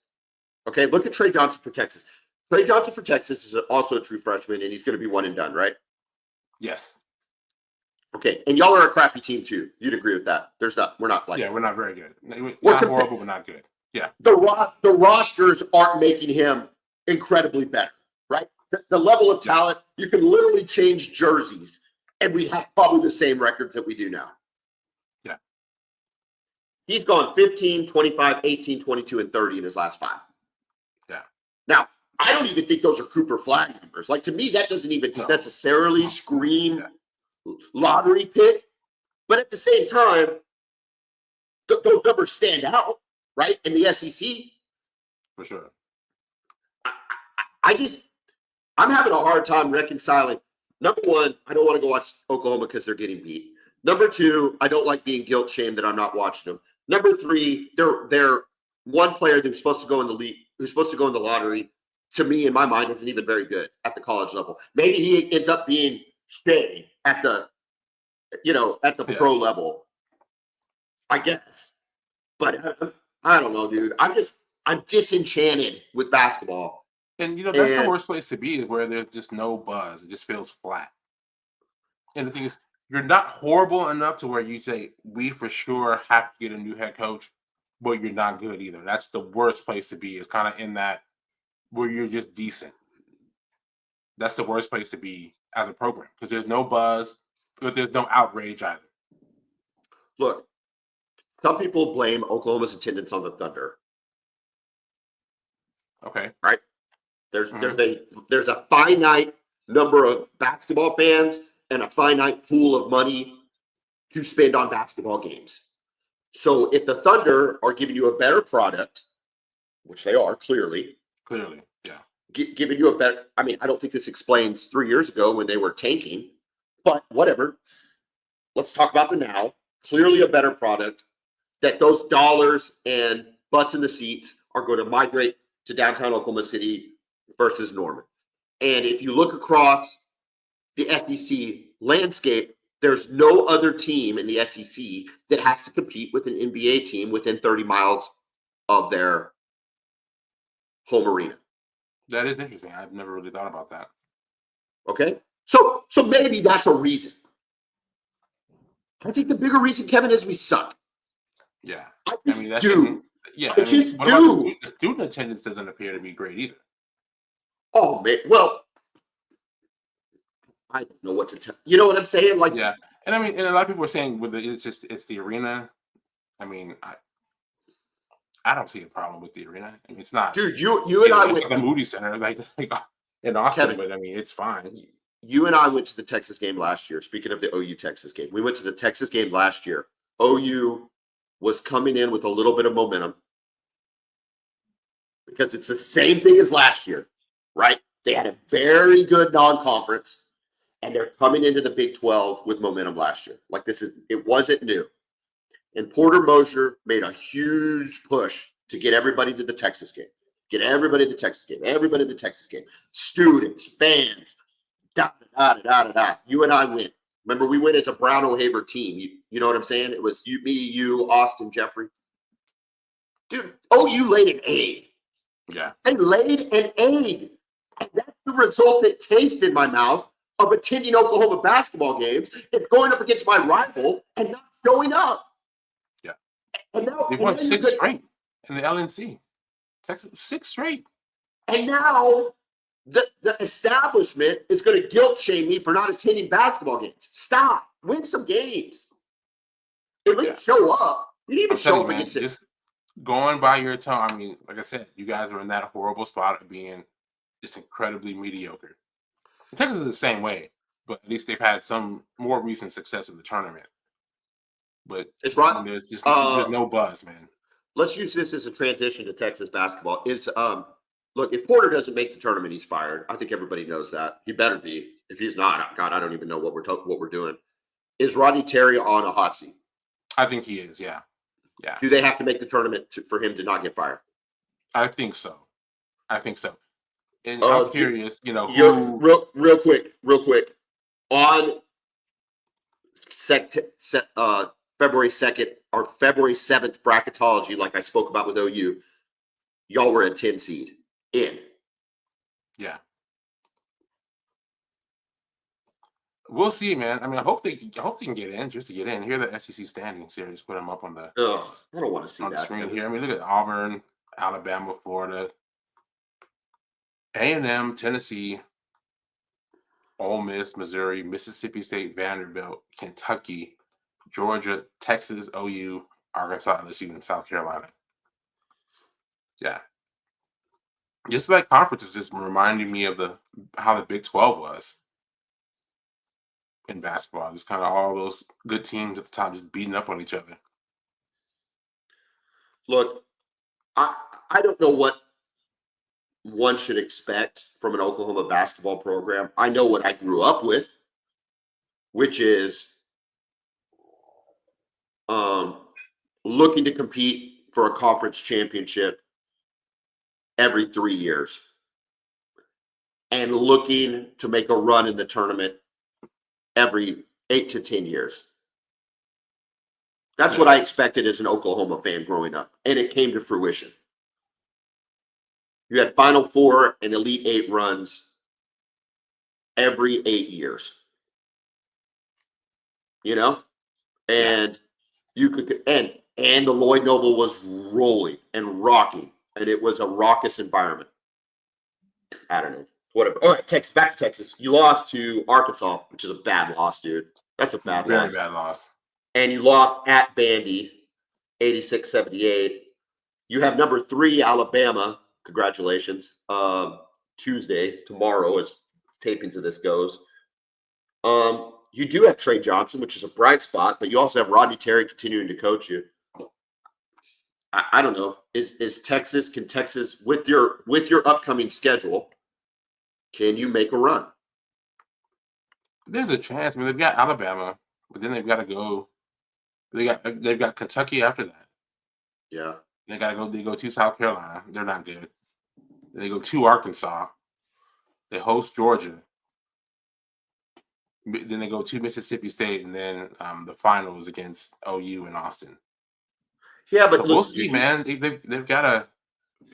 Okay, look at Trey Johnson for Texas. Trey Johnson for Texas is also a true freshman, and he's going to be one and done, right? Yes. Okay, and y'all are a crappy team too. You'd agree with that? We're not like. Yeah, we're not very good. Not horrible, but not good. Yeah. The rosters aren't making him incredibly better, right? The level of talent, you can literally change jerseys, and we'd have probably the same records that we do now. Yeah. He's gone 15, 25, 18, 22, and 30 in his last 5. Yeah. Now, I don't even think those are Cooper Flag numbers. Like, to me, that doesn't even necessarily scream lottery pick. But at the same time, those numbers stand out, right? In the SEC. For sure. I'm having a hard time reconciling. Number one, I don't want to go watch Oklahoma because they're getting beat. Number 2, I don't like being guilt shamed that I'm not watching them. Number 3, they're one player who's supposed to go in the league, who's supposed to go in the lottery, to me, in my mind, isn't even very good at the college level. Maybe he ends up being Shea at the pro level, I guess. But I don't know, dude. I'm disenchanted with basketball. And that's the worst place to be, is where there's just no buzz. It just feels flat. And the thing is, you're not horrible enough to where you say, we for sure have to get a new head coach, but you're not good either. That's the worst place to be, is kind of in that where you're just decent. That's the worst place to be as a program, because there's no buzz, but there's no outrage either. Look, some people blame Oklahoma's attendance on the Thunder. Okay. Right? There's a finite number of basketball fans and a finite pool of money to spend on basketball games. So if the Thunder are giving you a better product, which they are clearly, yeah, giving you a better, I mean, I don't think this explains 3 years ago when they were tanking, but whatever. Let's talk about the now. Clearly a better product, that those dollars and butts in the seats are going to migrate to downtown Oklahoma City versus Norman. And if you look across the SEC landscape, there's no other team in the SEC that has to compete with an NBA team within 30 miles of their home arena. That is interesting. I've never really thought about that. Okay? So maybe that's a reason. I think the bigger reason, Kevin, is we suck. Yeah. I just do. The student attendance doesn't appear to be great either. Oh, man. Well, I don't know what to tell. You know what I'm saying? Like, yeah. And I mean, and a lot of people are saying it's the arena. I mean, I don't see a problem with the arena. I mean, it's not. Dude, you and I went to the Moody Center, like in Austin, Kevin, but I mean, it's fine. You and I went to the Texas game last year. Speaking of the OU Texas game, we went to the Texas game last year. OU was coming in with a little bit of momentum because it's the same thing as last year, right? They had a very good non-conference, and they're coming into the Big 12 with momentum last year. Like, it wasn't new. And Porter Mosier made a huge push to get everybody to the Texas game. Get everybody to the Texas game. Everybody to the Texas game. Students, fans, You and I went. Remember, we went as a Brown O'Haver team. You know what I'm saying? It was you, Austin, Jeffrey. Dude, OU laid an egg. Yeah. They laid an egg. And that's the resultant taste in my mouth of attending Oklahoma basketball games, is going up against my rival and not showing up. Yeah. They've won 6 straight in the LNC. Texas 6 straight. And now the establishment is going to guilt shame me for not attending basketball games. Stop. Win some games. At least show up. You didn't even show up against it. Just going by your tone. I mean, like I said, you guys are in that horrible spot of being just incredibly mediocre. Texas is the same way, but at least they've had some more recent success in the tournament. But it's right. I mean, there's no buzz, man. Let's use this as a transition to Texas basketball. Look, if Porter doesn't make the tournament, he's fired. I think everybody knows that. He better be. If he's not, God, I don't even know what we're doing. Is Rodney Terry on a hot seat? I think he is. Yeah. Do they have to make the tournament for him to not get fired? I think so. And I'm curious, who... real quick. On February 2nd or February 7th bracketology, like I spoke about with OU, y'all were a 10 seed in. Yeah. We'll see, man. I mean, I hope they can get in, just to get in. Here, the SEC standings here. Just put them up on the. I don't want to see that the screen here. I mean, look at Auburn, Alabama, Florida, A&M, Tennessee, Ole Miss, Missouri, Mississippi State, Vanderbilt, Kentucky, Georgia, Texas, OU, Arkansas, LSU, and South Carolina. Yeah. Just like conferences, just reminding me of how the Big 12 was in basketball. Just kind of all those good teams at the top just beating up on each other. Look, I don't know what one should expect from an Oklahoma basketball program. I know what I grew up with, which is looking to compete for a conference championship every 3 years and looking to make a run in the tournament every 8 to 10 years. That's what I expected as an Oklahoma fan growing up, and it came to fruition. You had Final Four and Elite Eight runs every 8 years. And you could and the Lloyd Noble was rolling and rocking, and it was a raucous environment. I don't know. Whatever. All right, back to Texas. You lost to Arkansas, which is a bad loss, dude. That's a bad loss. Very bad loss. And you lost at Vandy, 86-78. You have number 3, Alabama. Congratulations. Tuesday, tomorrow, as tapings of this goes. You do have Trey Johnson, which is a bright spot, but you also have Rodney Terry continuing to coach you. I don't know. Can Texas, with your upcoming schedule, can you make a run? There's a chance. I mean, they've got Alabama, but then they've got to go. They've got Kentucky after that. Yeah. They go to South Carolina. They're not good. They go to Arkansas. They host Georgia. Then they go to Mississippi State, and then the finals against OU in Austin. Yeah, but we'll see, man. They've got a.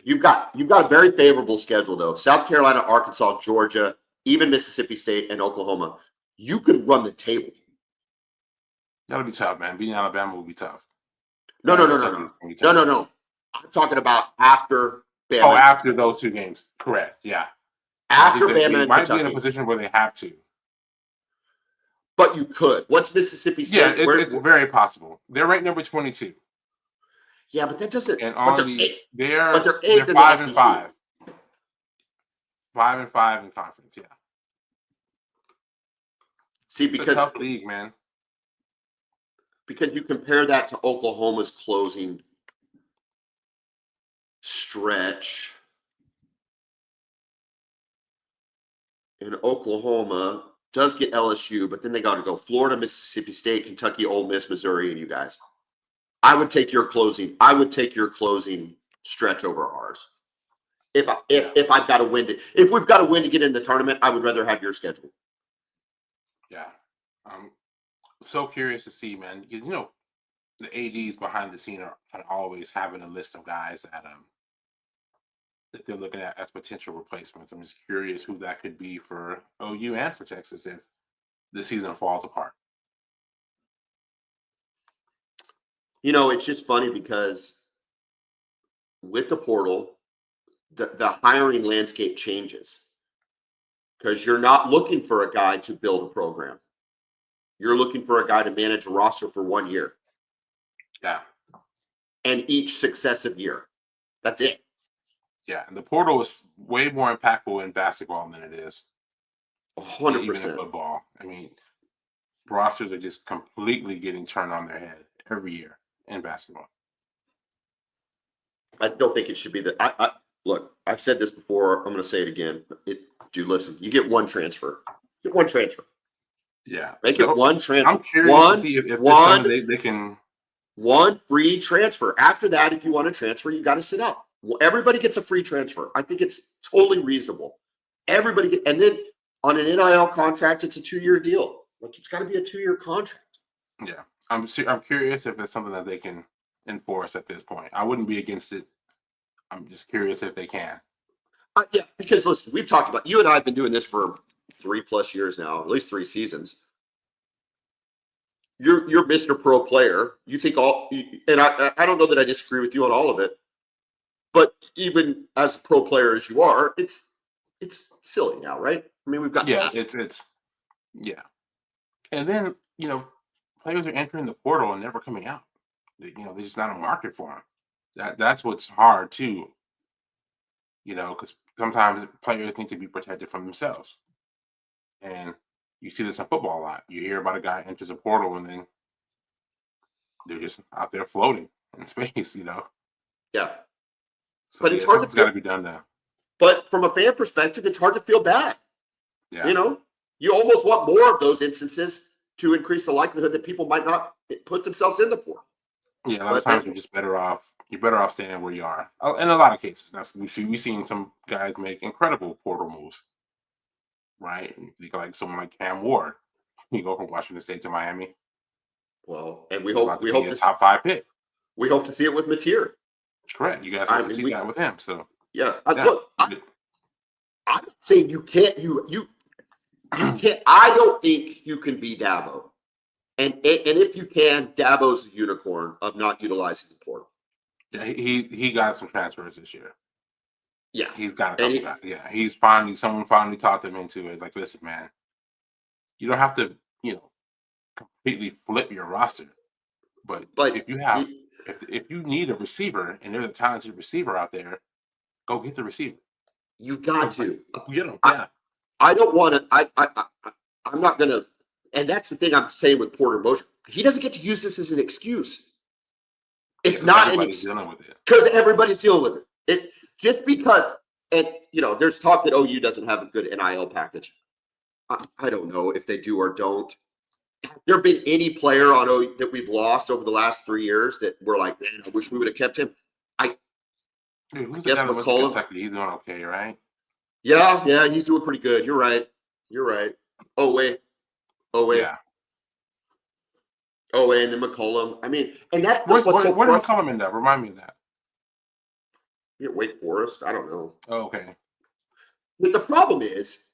You've got a very favorable schedule, though. South Carolina, Arkansas, Georgia, even Mississippi State and Oklahoma. You could run the table. That'll be tough, man. Beating Alabama will be tough. No. I'm talking about after Bama. Oh, after those 2 games. Correct. Yeah. After Bama and might Kentucky. Be in a position where they have to. But you could. What's Mississippi State? Yeah, it's very possible. They're ranked number 22. Yeah, but that doesn't. And they're 5-5. 5-5 in conference. Yeah. See, it's a tough league, man. Because you compare that to Oklahoma's closing stretch. And Oklahoma does get LSU, but then they got to go Florida, Mississippi State, Kentucky, Ole Miss, Missouri, and you guys. I would take your closing stretch over ours. If I've got to win if we've got to win to get in the tournament, I would rather have your schedule. Yeah. I'm so curious to see, man, because the ADs behind the scene are always having a list of guys that they're looking at as potential replacements. I'm just curious who that could be for OU and for Texas if the season falls apart. It's just funny because with the portal, the hiring landscape changes because you're not looking for a guy to build a program. You're looking for a guy to manage a roster for 1 year. Yeah. And each successive year. That's it. Yeah. And the portal is way more impactful in basketball than it is even in 100%. football. I mean, rosters are just completely getting turned on their head every year in basketball. I still think it should be look, I've said this before. I'm going to say it again. Dude, listen, you get one transfer. Get one transfer. Yeah. Make it one transfer. I'm curious to see if there's something they can. One free transfer. After that, if you want to transfer, you got to sit out. Everybody gets a free transfer. I think it's totally reasonable. And then on an NIL contract, it's a 2-year deal. Like, it's got to be a 2-year contract. Yeah. I'm curious if it's something that they can enforce at this point. I wouldn't be against it. I'm just curious if they can. Yeah, because listen, we've talked about, you and I have been doing this for 3+ years now, at least 3 seasons. You're Mr. Pro player. You think and I don't know that I disagree with you on all of it, but even as a pro player as you are, it's silly now, right? I mean, we've got it's yeah. And then players are entering the portal and never coming out. There's just not a market for them. That's what's hard too. Because sometimes players need to be protected from themselves, and you see this in football a lot. You hear about a guy enters a portal and then they're just out there floating in space. Yeah. So, but it's hard. It's got to be done now. But from a fan perspective, it's hard to feel bad. Yeah. You almost want more of those instances to increase the likelihood that people might not put themselves in the portal. Yeah, a lot of times you're just better off. You're better off staying where you are. In a lot of cases, we've seen some guys make incredible portal moves. Right, like someone like Cam Ward, you go from Washington State to Miami. Well, and we hope to top 5 pick. We hope to see it with Mateer. Correct. You guys hope to see that with him. So yeah. Look, I'm not saying you can't. You can't. I don't think you can be Dabo. And if you can, Dabo's a unicorn of not utilizing the portal. Yeah, he got some transfers this year. Yeah, he's got a couple guys. Yeah, someone finally talked him into it. Like, listen, man, you don't have to, completely flip your roster, but if you have, if you need a receiver and there's a talented receiver out there, go get the receiver. You got to get him. Yeah, I don't want to. I'm not gonna. And that's the thing I'm saying with Porter Moser. He doesn't get to use this as an excuse. It's not an excuse because everybody's dealing with it. Just because, and there's talk that OU doesn't have a good NIL package. I don't know if they do or don't. Have there been any player on OU that we've lost over the last 3 years that we're like, man, I wish we would have kept him? Who's the guy that went to Kentucky? He's doing okay, right? Yeah, he's doing pretty good. You're right. Oh wait. Yeah. Oh, and then McCollum. I mean, and that's where's McCollum in that? Remind me of that. Yeah, Wake Forest. I don't know. Oh, okay. But the problem is,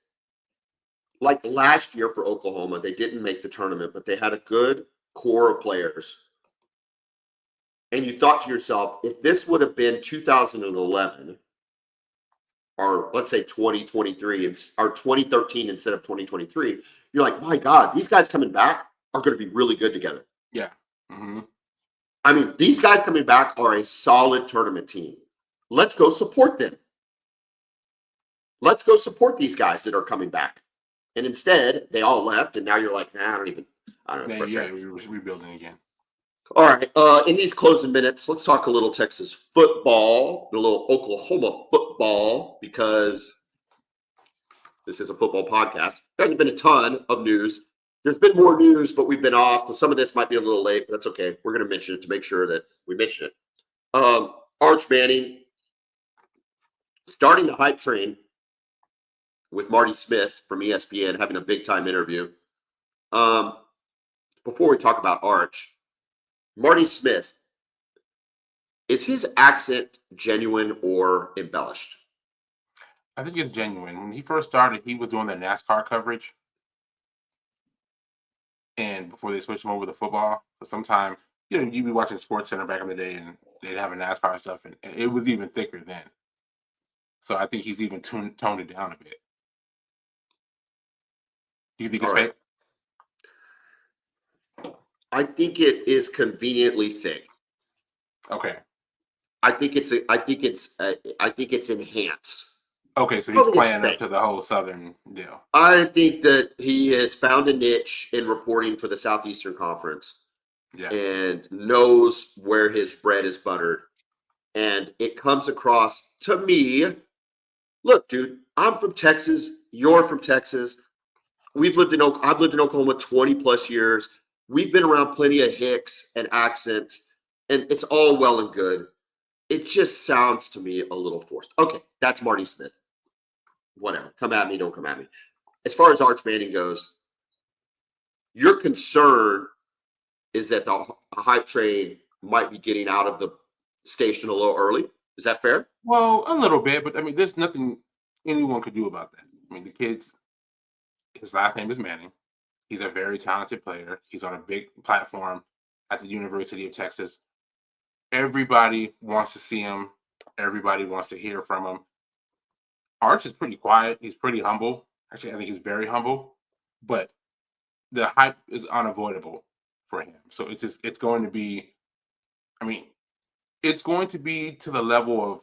like last year for Oklahoma, they didn't make the tournament, but they had a good core of players. And you thought to yourself, if this would have been 2011, or let's say 2023 or 2013 instead of 2023, you're like, my God, these guys coming back are going to be really good together. Yeah. Mm-hmm. I mean, these guys coming back are a solid tournament team. Let's go support them. Let's go support these guys that are coming back. And instead, they all left, and now you're like, I don't know. Yeah, we're rebuilding again. All right. In these closing minutes, let's talk a little Texas football, a little Oklahoma football, because this is a football podcast. There hasn't been a ton of news. There's been more news, but we've been off. Some of this might be a little late, but that's okay. We're going to mention it to make sure that we mention it. Arch Manning starting the hype train with Marty Smith from ESPN, having a big-time interview. Before we talk about Arch, Marty Smith, is his accent genuine or embellished? I think it's genuine. When he first started, he was doing the NASCAR coverage. And before they switched him over to football. So sometimes you'd be watching Sports Center back in the day, and they'd have a NASCAR stuff, and it was even thicker then. So I think he's even toned it down a bit. Do you think it's All right. fake? I think it is conveniently thick. Okay. I think it's enhanced. Okay, so I he's don't think it's playing up fake. to the whole Southern deal. I think that he has found a niche in reporting for the Southeastern Conference Yeah. and knows where his bread is buttered. And it comes across to me. Look, dude, I'm from Texas. You're from Texas. I've lived in Oklahoma 20 plus years. We've been around plenty of hicks and accents, and it's all well and good. It just sounds to me a little forced. Okay, that's Marty Smith. Whatever. Come at me, don't come at me. As far as Arch Manning goes, your concern is that the hype train might be getting out of the station a little early. Is that fair? Well, a little bit, but I mean, there's nothing anyone could do about that. I mean, his last name is Manning. He's a very talented player. He's on a big platform at the University of Texas. Everybody wants to see him. Everybody wants to hear from him. Arch is pretty quiet. He's pretty humble. Actually, I think he's very humble. But the hype is unavoidable for him. So it's going to be, I mean, it's going to be to the level of,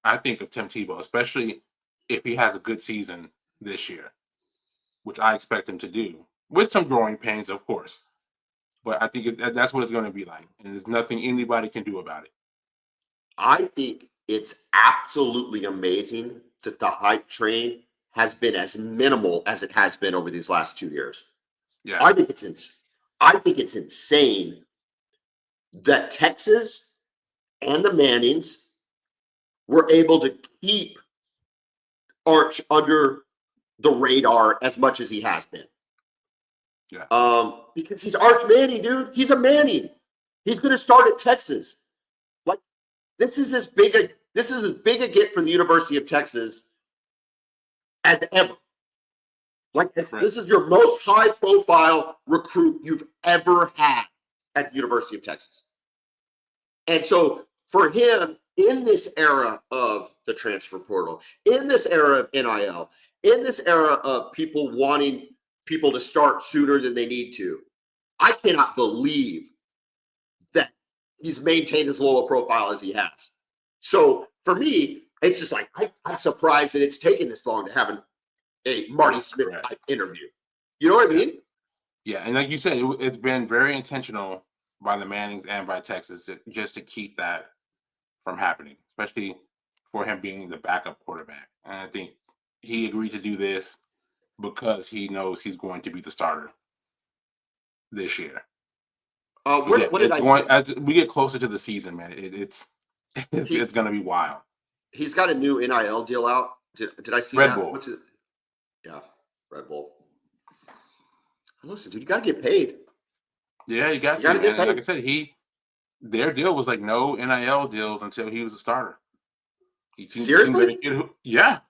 I think, of Tim Tebow, especially if he has a good season this year, which I expect him to do, with some growing pains, of course. But I think that's what it's going to be like, and there's nothing anybody can do about it. I think it's absolutely amazing that the hype train has been as minimal as it has been over these last 2 years. Yeah. I think it's insane that Texas and the Mannings were able to keep Arch under the radar as much as he has been. Yeah. Because he's Arch Manning, dude. He's a Manning. He's going to start at Texas. Like, this is as big a get from the University of Texas as ever. Like, Right. This is your most high-profile recruit you've ever had at the University of Texas. And so for him, in this era of the transfer portal, in this era of NIL, in this era of people wanting people to start sooner than they need to, I cannot believe that he's maintained as low a profile as he has. So for me, it's just like, I'm surprised that it's taken this long to have a Marty Smith type interview. You know what I mean? Yeah, and like you said, it's been very intentional by the Mannings and by Texas just to keep that from happening, especially for him being the backup quarterback. And I think he agreed to do this because he knows he's going to be the starter this year. What did I say? As we get closer to the season, man, it's going to be wild. He's got a new NIL deal out. Did I see Red that? Bull. What's it? Yeah, Red Bull. Listen, dude, you got to get paid. Yeah, you got to. And like I said, their deal was like no NIL deals until he was a starter. Seriously? Yeah.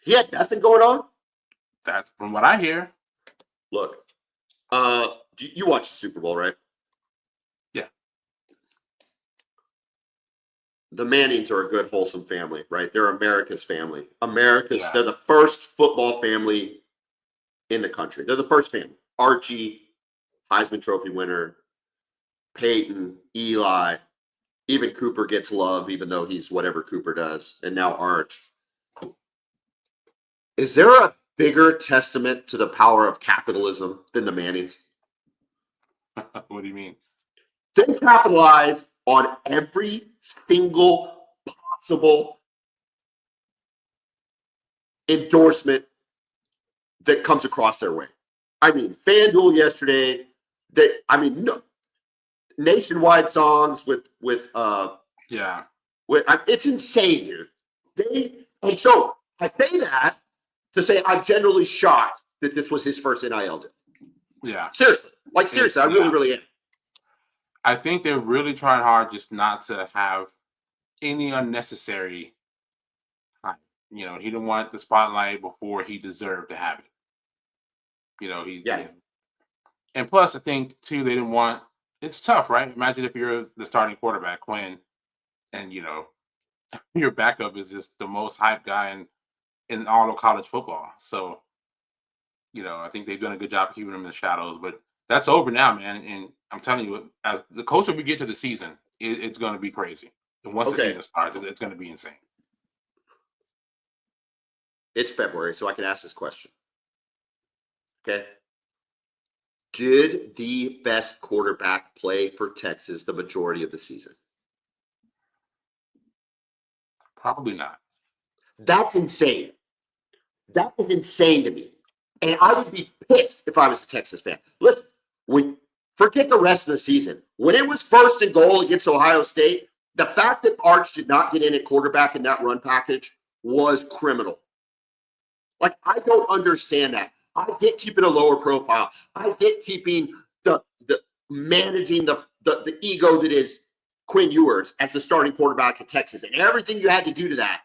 He had nothing going on? That's from what I hear. Look, you watch the Super Bowl, right? Yeah. The Mannings are a good, wholesome family, right? They're America's family. They're the first football family in the country. They're the first family. Archie, Heisman Trophy winner, Peyton, Eli, even Cooper gets love, even though he's whatever Cooper does, and now Arch. Is there a bigger testament to the power of capitalism than the Mannings? What do you mean? They capitalize on every single possible endorsement that comes across their way. I mean, FanDuel yesterday. Nationwide songs with it's insane, dude. And so I say that to say I'm generally shocked that this was his first NIL deal. Yeah. Seriously. I really am. I think they're really trying hard just not to have any unnecessary hype. He didn't want the spotlight before he deserved to have it. And plus, I think too, they didn't want. It's tough, right? Imagine if you're the starting quarterback, Quinn, and your backup is just the most hyped guy in all of college football. So, I think they've done a good job of keeping him in the shadows. But that's over now, man. And I'm telling you, as the closer we get to the season, it's going to be crazy. And once the Okay. season starts, it's going to be insane. It's February, so I can ask this question. Okay. Did the best quarterback play for Texas the majority of the season? Probably not. That's insane. That is insane to me. And I would be pissed if I was a Texas fan. Listen, forget the rest of the season. When it was 1st and goal against Ohio State, the fact that Arch did not get in at quarterback in that run package was criminal. Like, I don't understand that. I get keeping a lower profile. I get keeping the managing the ego that is Quinn Ewers as the starting quarterback at Texas, and everything you had to do to that.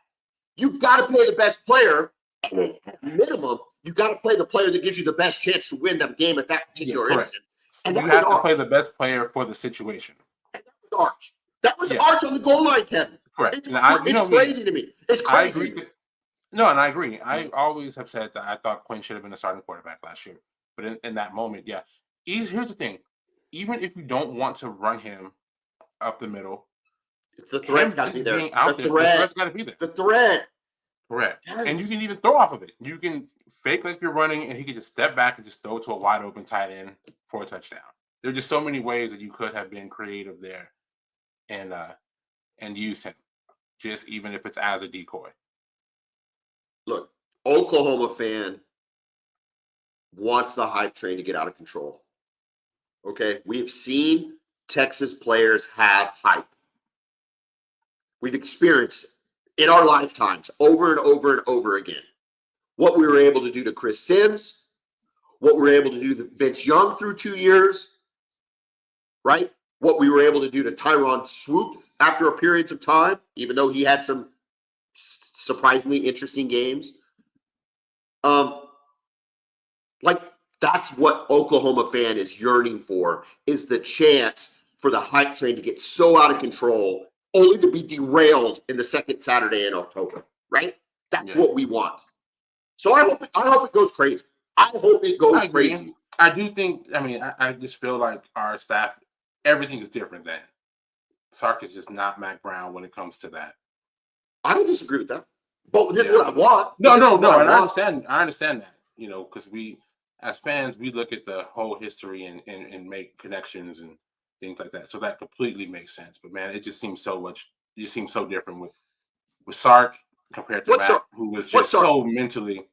You've got to play the best player, and at minimum, you got to play the player that gives you the best chance to win that game at that particular instant. And you have to play the best player for the situation. And that was Arch. That was Arch on the goal line, Kevin. Correct. It's crazy to me. It's crazy. I agree. No, and I agree. I always have said that I thought Quinn should have been a starting quarterback last year. But in that moment, yeah. Here's the thing. Even if you don't want to run him up the middle, it's the threat's got to be there. The threat's got to be there. The threat. Correct. Yes. And you can even throw off of it. You can fake like you're running, and he can just step back and just throw to a wide open tight end for a touchdown. There's just so many ways that you could have been creative there and use him, just even if it's as a decoy. Look, Oklahoma fan wants the hype train to get out of control. Okay? We've seen Texas players have hype. We've experienced it in our lifetimes over and over and over again. What we were able to do to Chris Sims, what we were able to do to Vince Young through 2 years, right? What we were able to do to Tyron Swoops after a periods of time, even though he had some surprisingly interesting games. Like, that's what Oklahoma fan is yearning for, is the chance for the hype train to get so out of control, only to be derailed in the second Saturday in October, right? That's what we want. So I hope it goes crazy. I hope it goes crazy. I do think, I just feel like our staff, everything is different then. Sark is just not Mac Brown when it comes to that. I don't disagree with that. But this is what I want. No, and I understand that, because we, as fans, we look at the whole history and make connections and things like that. So that completely makes sense. But man, it just seems so different with Sark compared to Mac, who was just so mentally.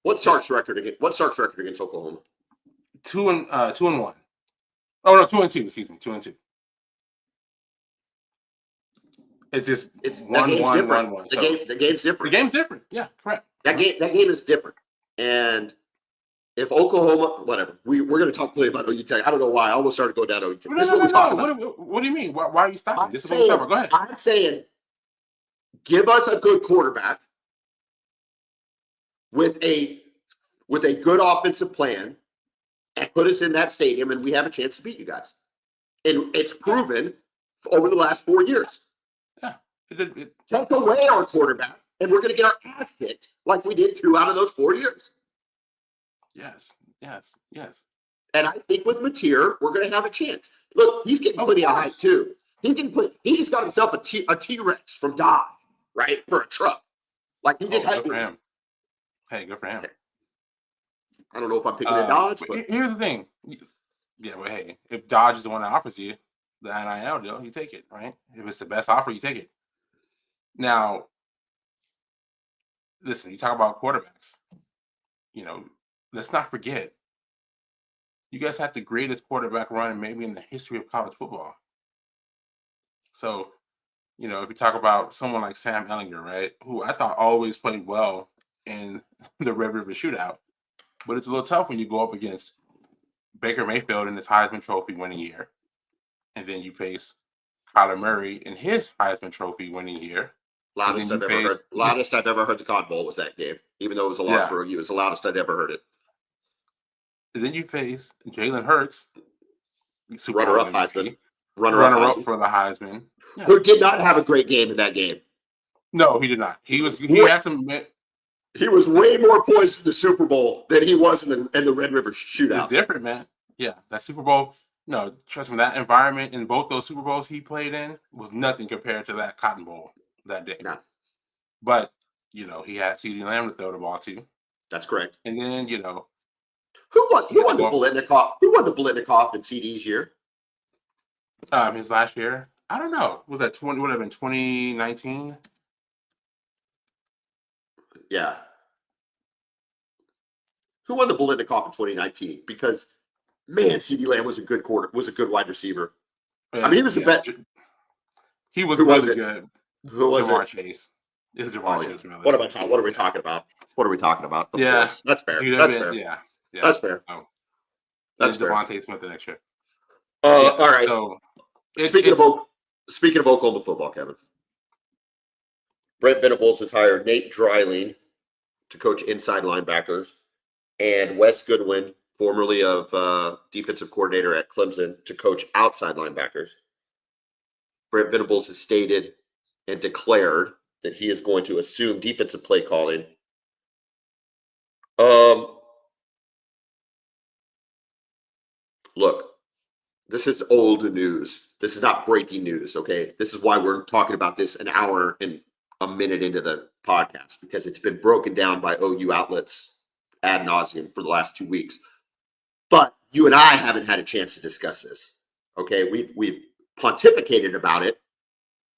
What's Sark's record against Oklahoma? 2-1. Oh no, 2-2. Excuse me, 2-2. It's 1-1. The game's different. The game's different. Yeah, correct. That game is different. And if Oklahoma, whatever, we're going to talk plenty about OU Tech. I don't know why. I almost started going down OU Tech. This is what we're talking about. What do you mean? Why are you stopping? This is what we're talking about. Go ahead. I'm saying, give us a good quarterback with a good offensive plan and put us in that stadium, and we have a chance to beat you guys. And it's proven over the last 4 years. Yeah. Take away our quarterback, and we're going to get our ass kicked like we did 2 out of those 4 years. Yes. And I think with Mateer, we're going to have a chance. Look, he's getting plenty of hype too. He just got himself a T-Rex from Dodge, right, for a truck. Like, he just had good for him. Hey, good for him. I don't know if I'm picking a Dodge, but here's the thing. Yeah, well, hey, if Dodge is the one that offers you the NIL deal, you take it, right? If it's the best offer, you take it. Now, listen, you talk about quarterbacks. Let's not forget, you guys had the greatest quarterback run maybe in the history of college football. So, if you talk about someone like Sam Ehlinger, right, who I thought always played well in the Red River Shootout, but it's a little tough when you go up against Baker Mayfield in his Heisman Trophy winning year, and then you face Kyler Murray in his Heisman Trophy winning year. Loudest I've ever heard the Cotton Bowl was that game. Even though it was a loss for OU, it was the loudest I'd ever heard it. And then you face Jalen Hurts, Super Bowl Runner-up MVP, Heisman. Runner-up runner-up Heisman. for the Heisman. Yeah. Who did not have a great game in that game. No, he did not. He had some. He was way more poised in the Super Bowl than he was in the Red River Shootout. It's different, man. Yeah, that Super Bowl. No, trust me, that environment in both those Super Bowls he played in was nothing compared to that Cotton Bowl that day. No. But, he had CeeDee Lamb to throw the ball to. That's correct. And then, who won the Biletnikoff? Who won the Biletnikoff in CD's year? His last year? I don't know. Was that would have been 2019? Yeah. Who won the Biletnikoff in 2019? Because man, CeeDee Lamb was a good wide receiver. I mean, he was the best. He was really good. Who was Jamar it? Chase. It's Jamar Chase. What are we talking about? Of course. That's fair. Dude, That's fair. Yeah. That's fair. Oh. That's fair. Devontae Smith the next year. All right. So, speaking of Oklahoma football, Kevin, Brent Venables has hired Nate Dreiling to coach inside linebackers, and Wes Goodwin, formerly of defensive coordinator at Clemson, to coach outside linebackers. Brent Venables has stated and declared that he is going to assume defensive play calling. Look, this is old news. This is not breaking news, okay? This is why we're talking about this an hour and a minute into the podcast, because it's been broken down by OU outlets ad nauseum for the last 2 weeks. But you and I haven't had a chance to discuss this, okay? We've pontificated about it,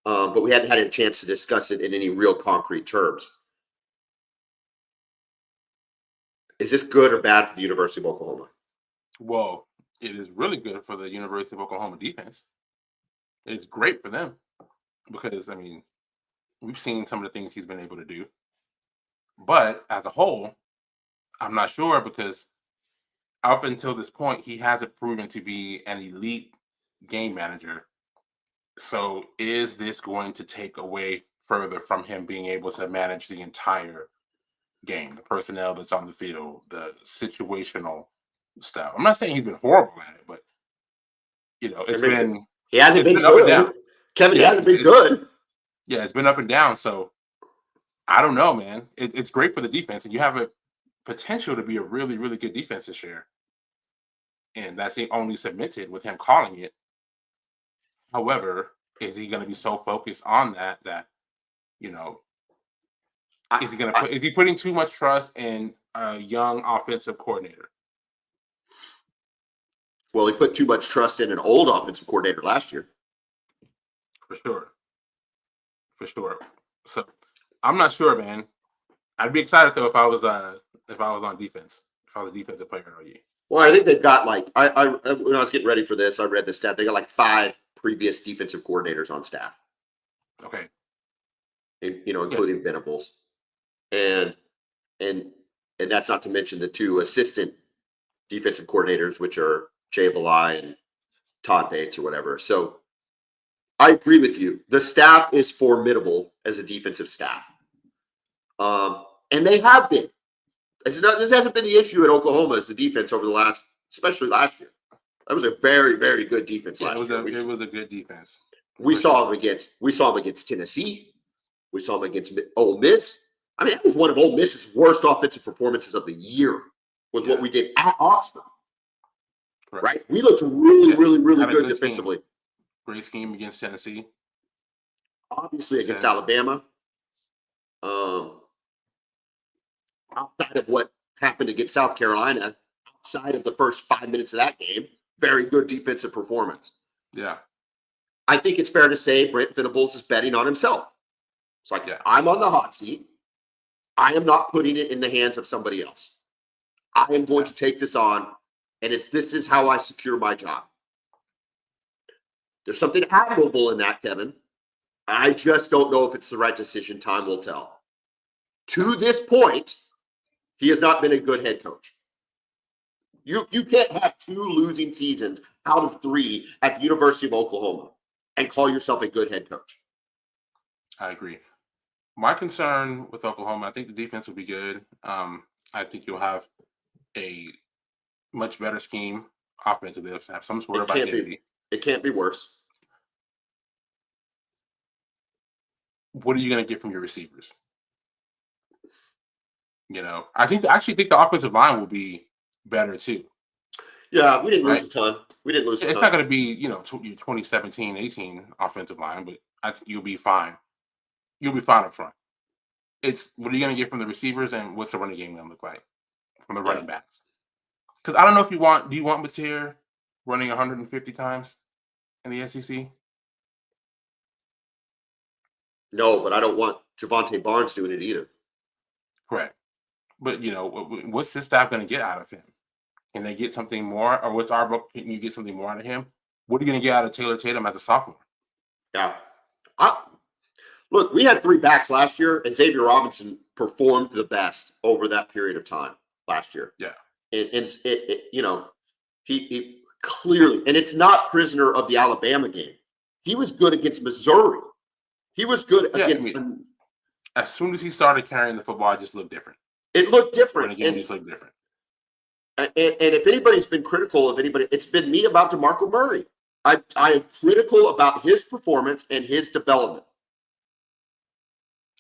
but we hadn't had a chance to discuss it in any real concrete terms. Is this good or bad for the University of Oklahoma? Well, it is really good for the University of Oklahoma defense. It's great for them because, I mean, we've seen some of the things he's been able to do. But as a whole, I'm not sure because up until this point, he hasn't proven to be an elite game manager. So is this going to take away further from him being able to manage the entire game, the personnel that's on the field, the situational stuff? I'm not saying he's been horrible at it, but he hasn't been up and down. Kevin, he hasn't been good. Yeah, it's been up and down. So I don't know, man. It's great for the defense, and you have a potential to be a really, really good defense this year. And that's only cemented with him calling it. However, is he going to be so focused on that is he putting too much trust in a young offensive coordinator? Well, he put too much trust in an old offensive coordinator last year. For sure. So I'm not sure, man. I'd be excited though if I was on defense, if I was a defensive player at OU. Well, I think they've got when I was getting ready for this, I read the stat. They got 5 previous defensive coordinators on staff. Okay. Including Venables, and that's not to mention the 2 assistant defensive coordinators, which are Jay Belay and Todd Bates or whatever. So I agree with you. The staff is formidable as a defensive staff, and they have been. This hasn't been the issue at Oklahoma as the defense over the especially last year. That was a very, very good defense last year. It was a good defense. We saw him against Tennessee. We saw him against Ole Miss. I mean, that was one of Ole Miss's worst offensive performances of the year. Was what we did at Oxford. Right? We looked really, really, really good defensively. Great scheme against Tennessee. Obviously against Alabama. Outside of what happened against South Carolina, outside of the first 5 minutes of that game, very good defensive performance. Yeah. I think it's fair to say Brent Venables is betting on himself. It's like, I'm on the hot seat. I am not putting it in the hands of somebody else. I am going to take this on, and this is how I secure my job. There's something admirable in that, Kevin. I just don't know if it's the right decision. Time will tell. To this point, he has not been a good head coach. You can't have 2 losing seasons out of 3 at the University of Oklahoma and call yourself a good head coach. I agree. My concern with Oklahoma, I think the defense will be good. I think you'll have a much better scheme offensively. They have some sort of identity. It can't be worse. What are you going to get from your receivers? I actually think the offensive line will be better too. Yeah, we didn't lose a ton. It's not going to be, your 2017, 18 offensive line, but I think you'll be fine. You'll be fine up front. It's what are you going to get from the receivers and what's the running game going to look like from the running backs? Because I don't know if do you want Mateer running 150 times in the SEC? No, but I don't want Javonte Barnes doing it either. Correct. But, what's this staff going to get out of him? Can they get something more? Or can you get something more out of him? What are you going to get out of Taylor Tatum as a sophomore? Yeah. Look, we had 3 backs last year, and Xavier Robinson performed the best over that period of time last year. Yeah. And he clearly, and it's not prisoner of the Alabama game. He was good against Missouri. He was good against. As soon as he started carrying the football, it just looked different. It looked different. The game just looked different. And if anybody's been critical of anybody, it's been me about DeMarco Murray. I am critical about his performance and his development.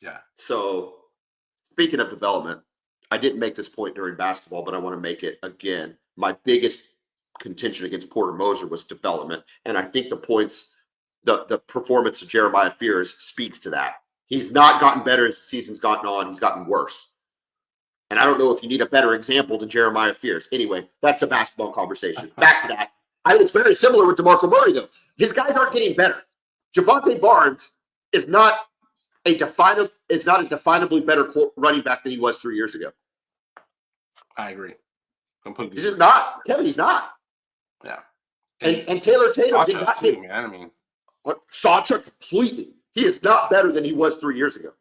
Yeah. So, speaking of development, I didn't make this point during basketball, but I want to make it again. My biggest contention against Porter Moser was development, and I think the performance of Jeremiah Fears speaks to that. He's not gotten better as the season's gotten on. He's gotten worse. And I don't know if you need a better example than Jeremiah Fears. Anyway, that's a basketball conversation. Back to that. It's very similar with DeMarco Murray, though. His guys aren't getting better. Javonte Barnes is not a definably better running back than he was 3 years ago. I agree. Completely. He's just not. Kevin, he's not. Yeah. And Taylor Tatum did not too, man. Sawchuk completely. He is not better than he was 3 years ago.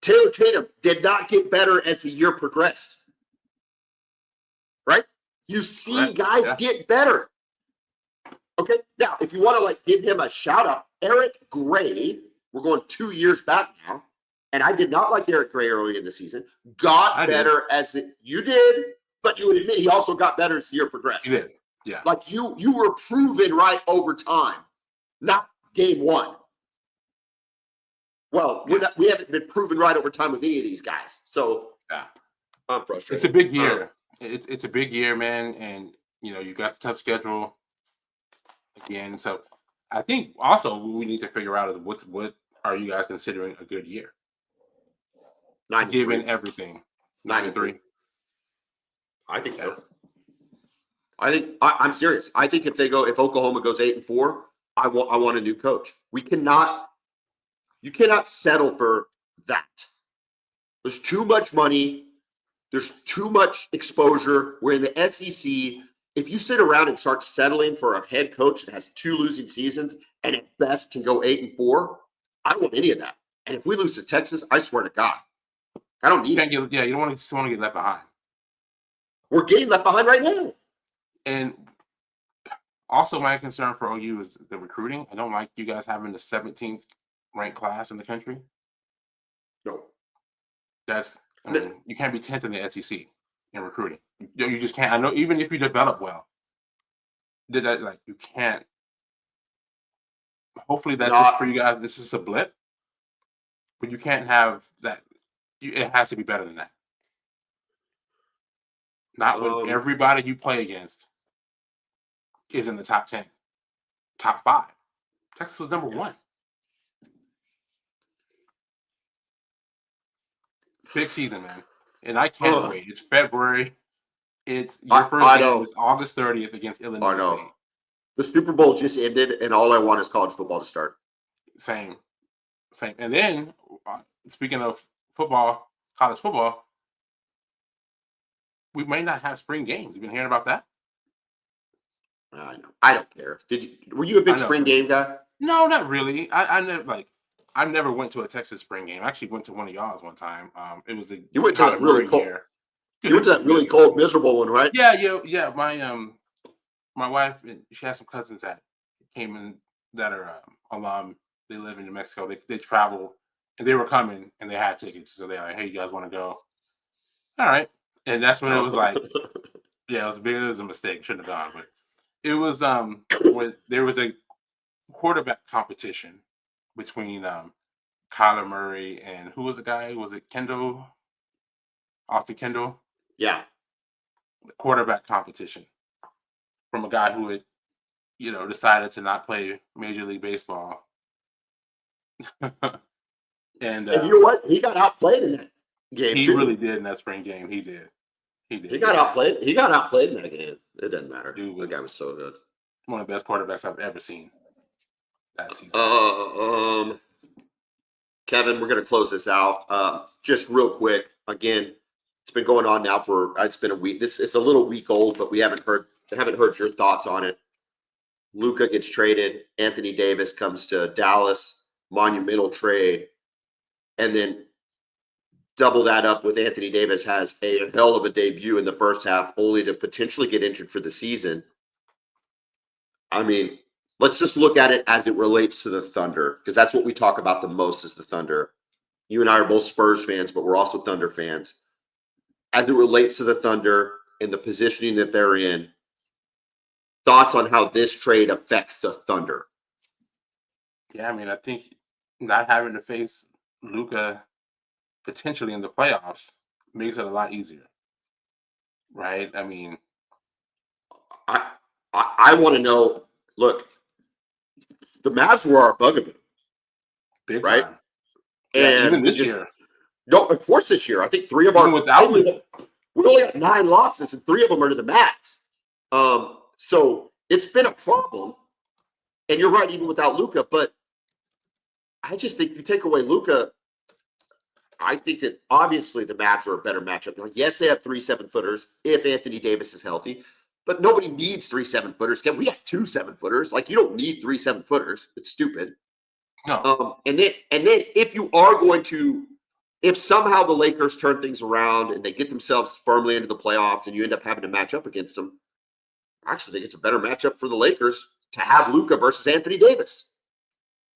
Taylor Tatum did not get better as the year progressed. Right? You see guys get better. Okay? Now, if you want to give him a shout out, Eric Gray, we're going 2 years back now, and I did not like Eric Gray early in the season, got better you did, but you would admit he also got better as the year progressed. He did. Yeah. You were proven right over time, not game one. Well, we haven't been proven right over time with any of these guys. So I'm frustrated. It's a big year. It's a big year, man. And, you got the tough schedule again. So I think also what we need to figure out is what are you guys considering a good year? 93. Given everything. 93. I think so. I'm serious. I think if Oklahoma goes 8-4, I want a new coach. You cannot settle for that. There's too much money. There's too much exposure. We're in the SEC. If you sit around and start settling for a head coach that has 2 losing seasons and at best can go 8-4, I don't want any of that. And if we lose to Texas, I swear to God, I don't need it. You don't want to get left behind. We're getting left behind right now. And also my concern for OU is the recruiting. I don't like you guys having the 17th ranked class in the country. No. You can't be 10th in the SEC in recruiting. You just can't. I know even if you develop well, you can't. Hopefully that's just for you guys. This is a blip. But you can't have that. It has to be better than that. Not when everybody you play against is in the top 10, top 5. Texas was number 1. Big season, man. And I can't wait. It's February. It's your first game is August 30th against Illinois State. The Super Bowl just ended, and all I want is college football to start. Same. And then, speaking of football, college football, we may not have spring games. You been hearing about that? I know. I don't care. Were you a big spring game guy? No, not really. I never went to a Texas spring game. I actually went to one of y'all's one time. It was you went to that really cold. You went to that really cold, miserable one, right? Yeah. My wife, she has some cousins that came in that are alum. They live in New Mexico. They travel, and they were coming, and they had tickets. So they're like, "Hey, you guys want to go?" All right. And that's when it was like, yeah, it was a mistake. Shouldn't have gone, but it was when there was a quarterback competition between Kyler Murray and who was the guy? Was it Austin Kendall? Yeah. Quarterback competition from a guy who had, decided to not play Major League Baseball. And And you know what? He got outplayed in that game he too. really did in that spring game. He did. He got outplayed. He got outplayed in that game. It doesn't matter. The guy was so good. One of the best quarterbacks I've ever seen that season. Kevin, we're going to close this out. Just real quick. Again, it's been going on now it's been a week. This is a little week old, but we haven't heard your thoughts on it. Luka gets traded. Anthony Davis comes to Dallas. Monumental trade. And then double that up with Anthony Davis has a hell of a debut in the first half, only to potentially get injured for the season. I mean, let's just look at it as it relates to the Thunder, because that's what we talk about the most is the Thunder. You and I are both Spurs fans, but we're also Thunder fans. As it relates to the Thunder and the positioning that they're in, thoughts on how this trade affects the Thunder? Yeah, I mean, I think not having to face Luka potentially in the playoffs makes it a lot easier, right? I mean, I want to know. Look, the Mavs were our bugaboo, big right? time. Yeah, And even this year. No, of course this year. I think three of even our without Luka. We only got 9 losses, and 3 of them are to the Mavs. So it's been a problem. And you're right, even without Luka. But I just think if you take away Luka, I think that obviously the Mavs are a better matchup. Now, yes, they have 3 7-footers if Anthony Davis is healthy, but nobody needs 3 7-footers. We got 2 7-footers. Like, you don't need 3 7-footers. It's stupid. No. And then if you are going to, if somehow the Lakers turn things around and they get themselves firmly into the playoffs and you end up having to match up against them, I actually think it's a better matchup for the Lakers to have Luka versus Anthony Davis.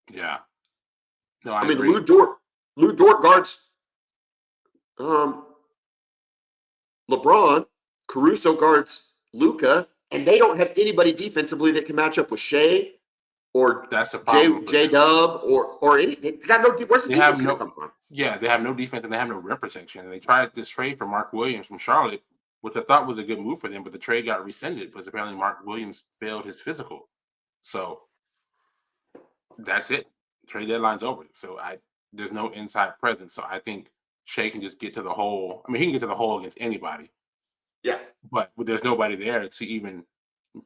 Yeah. No, I mean, agree. Lou Dort guards LeBron, Caruso guards Luka, and they don't have anybody defensively that can match up with Shea or that's a problem J Dub or any. They got no. Where's the defense going to come from? Yeah, they have no defense and they have no rim protection. They tried this trade for Mark Williams from Charlotte, which I thought was a good move for them, but the trade got rescinded because apparently Mark Williams failed his physical. So that's it. Trade deadline's over. So there's no inside presence. So I think Shea can just get to the hole. I mean, he can get to the hole against anybody. Yeah. But there's nobody there to even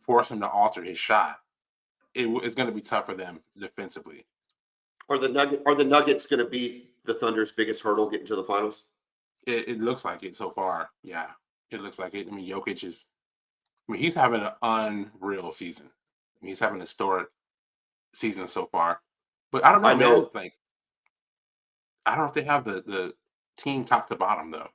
force him to alter his shot. It's going to be tough for them defensively. Are the Nuggets going to be the Thunder's biggest hurdle getting to the finals? It looks like it so far. Yeah, it looks like it. I mean, Jokic is. I mean, he's having an unreal season. I mean, he's having a historic season so far. But I don't know, man. Like, I don't know if they have the team top to bottom though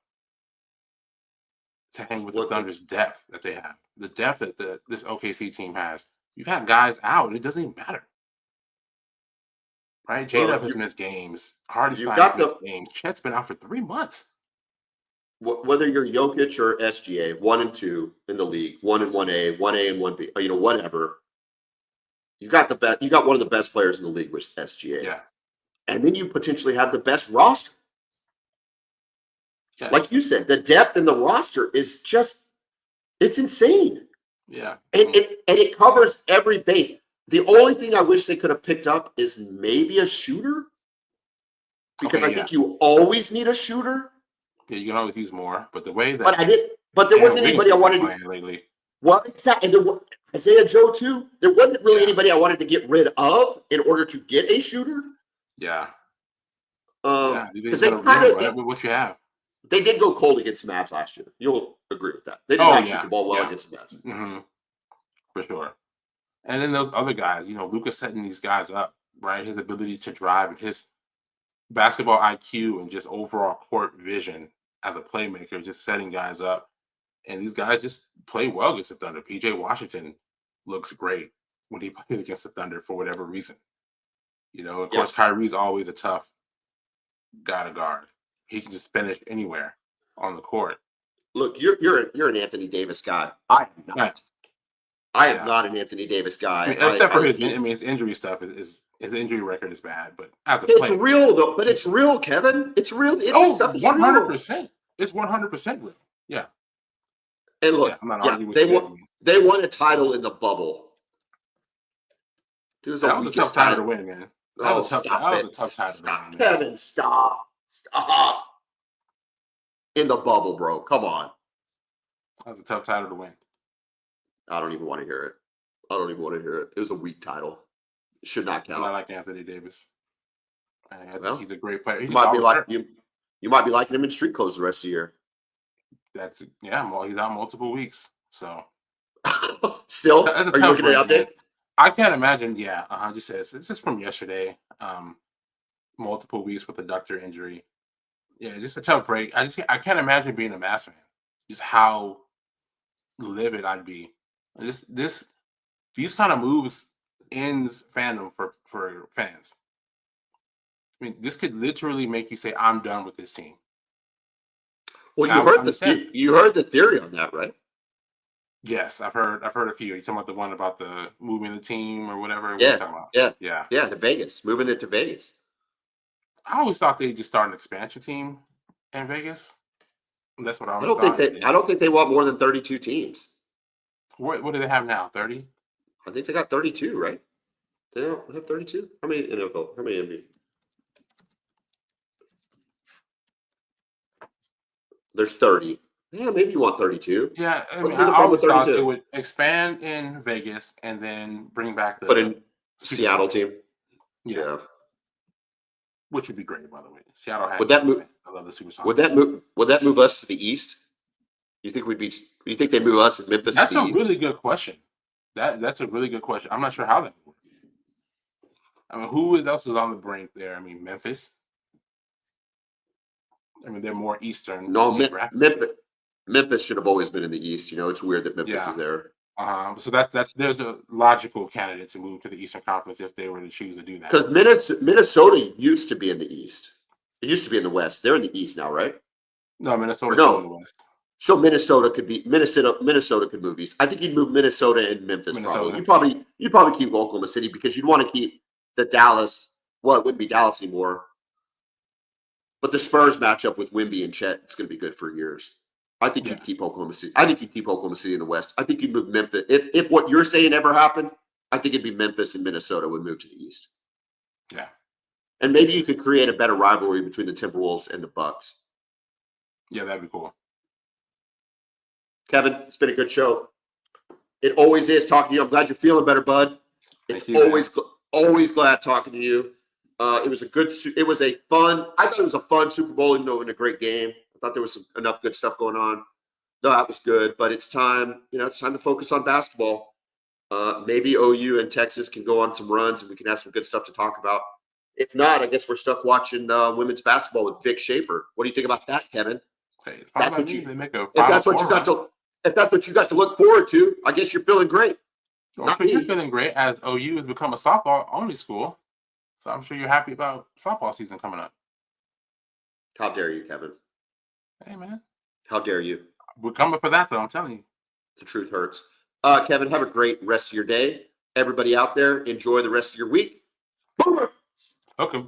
to hang with the Thunder's depth that they have. The depth that this OKC team has. You've had guys out. It doesn't even matter. Right? J-Dub has missed games. Hardenstein missed games. Chet's been out for 3 months. Whether you're Jokic or SGA, 1 and 2 in the league, 1 and 1A, 1A and 1B, whatever. You got one of the best players in the league with SGA. Yeah. And then you potentially have the best roster. Yes. Like you said, the depth in the roster is just, it's insane. Yeah. And it covers every base. The only thing I wish they could have picked up is maybe a shooter. Because I think you always need a shooter. Yeah, you can always use more. But the way that but there wasn't anybody I wanted to lately. Well, exactly. And there Isaiah Joe too. There wasn't really anybody I wanted to get rid of in order to get a shooter. Yeah. Because they kind of what you have. They did go cold against the Mavs last year. You'll agree with that. They did not shoot the ball well against the Mavs. Mm-hmm. For sure. And then those other guys, Luka's setting these guys up, right? His ability to drive and his basketball IQ and just overall court vision as a playmaker, just setting guys up. And these guys just play well against the Thunder. PJ Washington looks great when he plays against the Thunder for whatever reason. Of course, Kyrie's always a tough guy to guard. He can just finish anywhere on the court. Look, you're an Anthony Davis guy. I am not. Right. I am not an Anthony Davis guy. I mean, except for his injury stuff is his injury record is bad, but as a it's player, real though. But it's real, Kevin. It's real. The injury stuff is 100%. It's 100% real. Yeah. And look, I'm not arguing with they won a title in the bubble. That was a tough title to win, man. That was a tough title to win. Kevin, stop. In the bubble, bro. Come on. That was a tough title to win. I don't even want to hear it. It was a weak title. It should not count. I like Anthony Davis. I think he's a great player. You might be liking him in street clothes the rest of the year. He's out multiple weeks. So still, are you looking at the update? I can't imagine. Yeah, just says it's just from yesterday. Multiple weeks with a ductor injury. Yeah, just a tough break. I can't imagine being a Mavs fan. Just how livid I'd be. These kind of moves ends fandom for fans. I mean, this could literally make you say, "I'm done with this team." Well, you heard the theory on that, right? Yes, I've heard a few. Are you talking about the one about the moving the team or whatever? Yeah, to Vegas, moving it to Vegas. I always thought they'd just start an expansion team in Vegas. That's what I always thought. I don't think they want more than 32 teams. What do they have now? 30? I think they got 32, right? They don't have 32. How many NFL? How many NBA? There's 30. Yeah, maybe you want 32. Yeah, I mean, I always thought they would expand in Vegas and then bring back the. But in Seattle team. Yeah. Which would be great, by the way. Seattle had. Would that move? I love the Supersonics. Would that move us to the East? You think they move us in Memphis? That's to the a East? really good question. That's a really good question. I'm not sure how that would work. I mean, who else is on the brink there? I mean, Memphis. I mean, they're more Eastern. No, Memphis should have always been in the East. It's weird that Memphis is there. So that's there's a logical candidate to move to the Eastern Conference if they were to choose to do that. Because Minnesota used to be in the East. It used to be in the West. They're in the East now, right? No, Minnesota's still in the West. So Minnesota could move east. I think you'd move Minnesota and Memphis. Probably. You'd probably keep Oklahoma City because you'd want to keep the Dallas. Well, it wouldn't be Dallas anymore. But the Spurs matchup with Wemby and Chet, it's going to be good for years. I think you'd keep Oklahoma City. I think you'd keep Oklahoma City in the West. I think you'd move Memphis. If what you're saying ever happened, I think it'd be Memphis and Minnesota would move to the East. Yeah. And maybe you could create a better rivalry between the Timberwolves and the Bucks. Yeah, that'd be cool. Kevin, it's been a good show. It always is talking to you. I'm glad you're feeling better, bud. It's always glad talking to you. I thought it was a fun Super Bowl, even though it was a great game. I thought there was enough good stuff going on. That was good, but it's time, it's time to focus on basketball. Maybe OU and Texas can go on some runs and we can have some good stuff to talk about. If not, I guess we're stuck watching women's basketball with Vic Schaefer. What do you think about that, Kevin? Hey, if that's what you got to look forward to, I guess you're feeling great. Well, you're feeling great as OU has become a softball only school. So I'm sure you're happy about softball season coming up. How dare you, Kevin? Hey, man. How dare you? We're coming for that, though. I'm telling you. The truth hurts. Kevin, have a great rest of your day. Everybody out there, enjoy the rest of your week. Okay.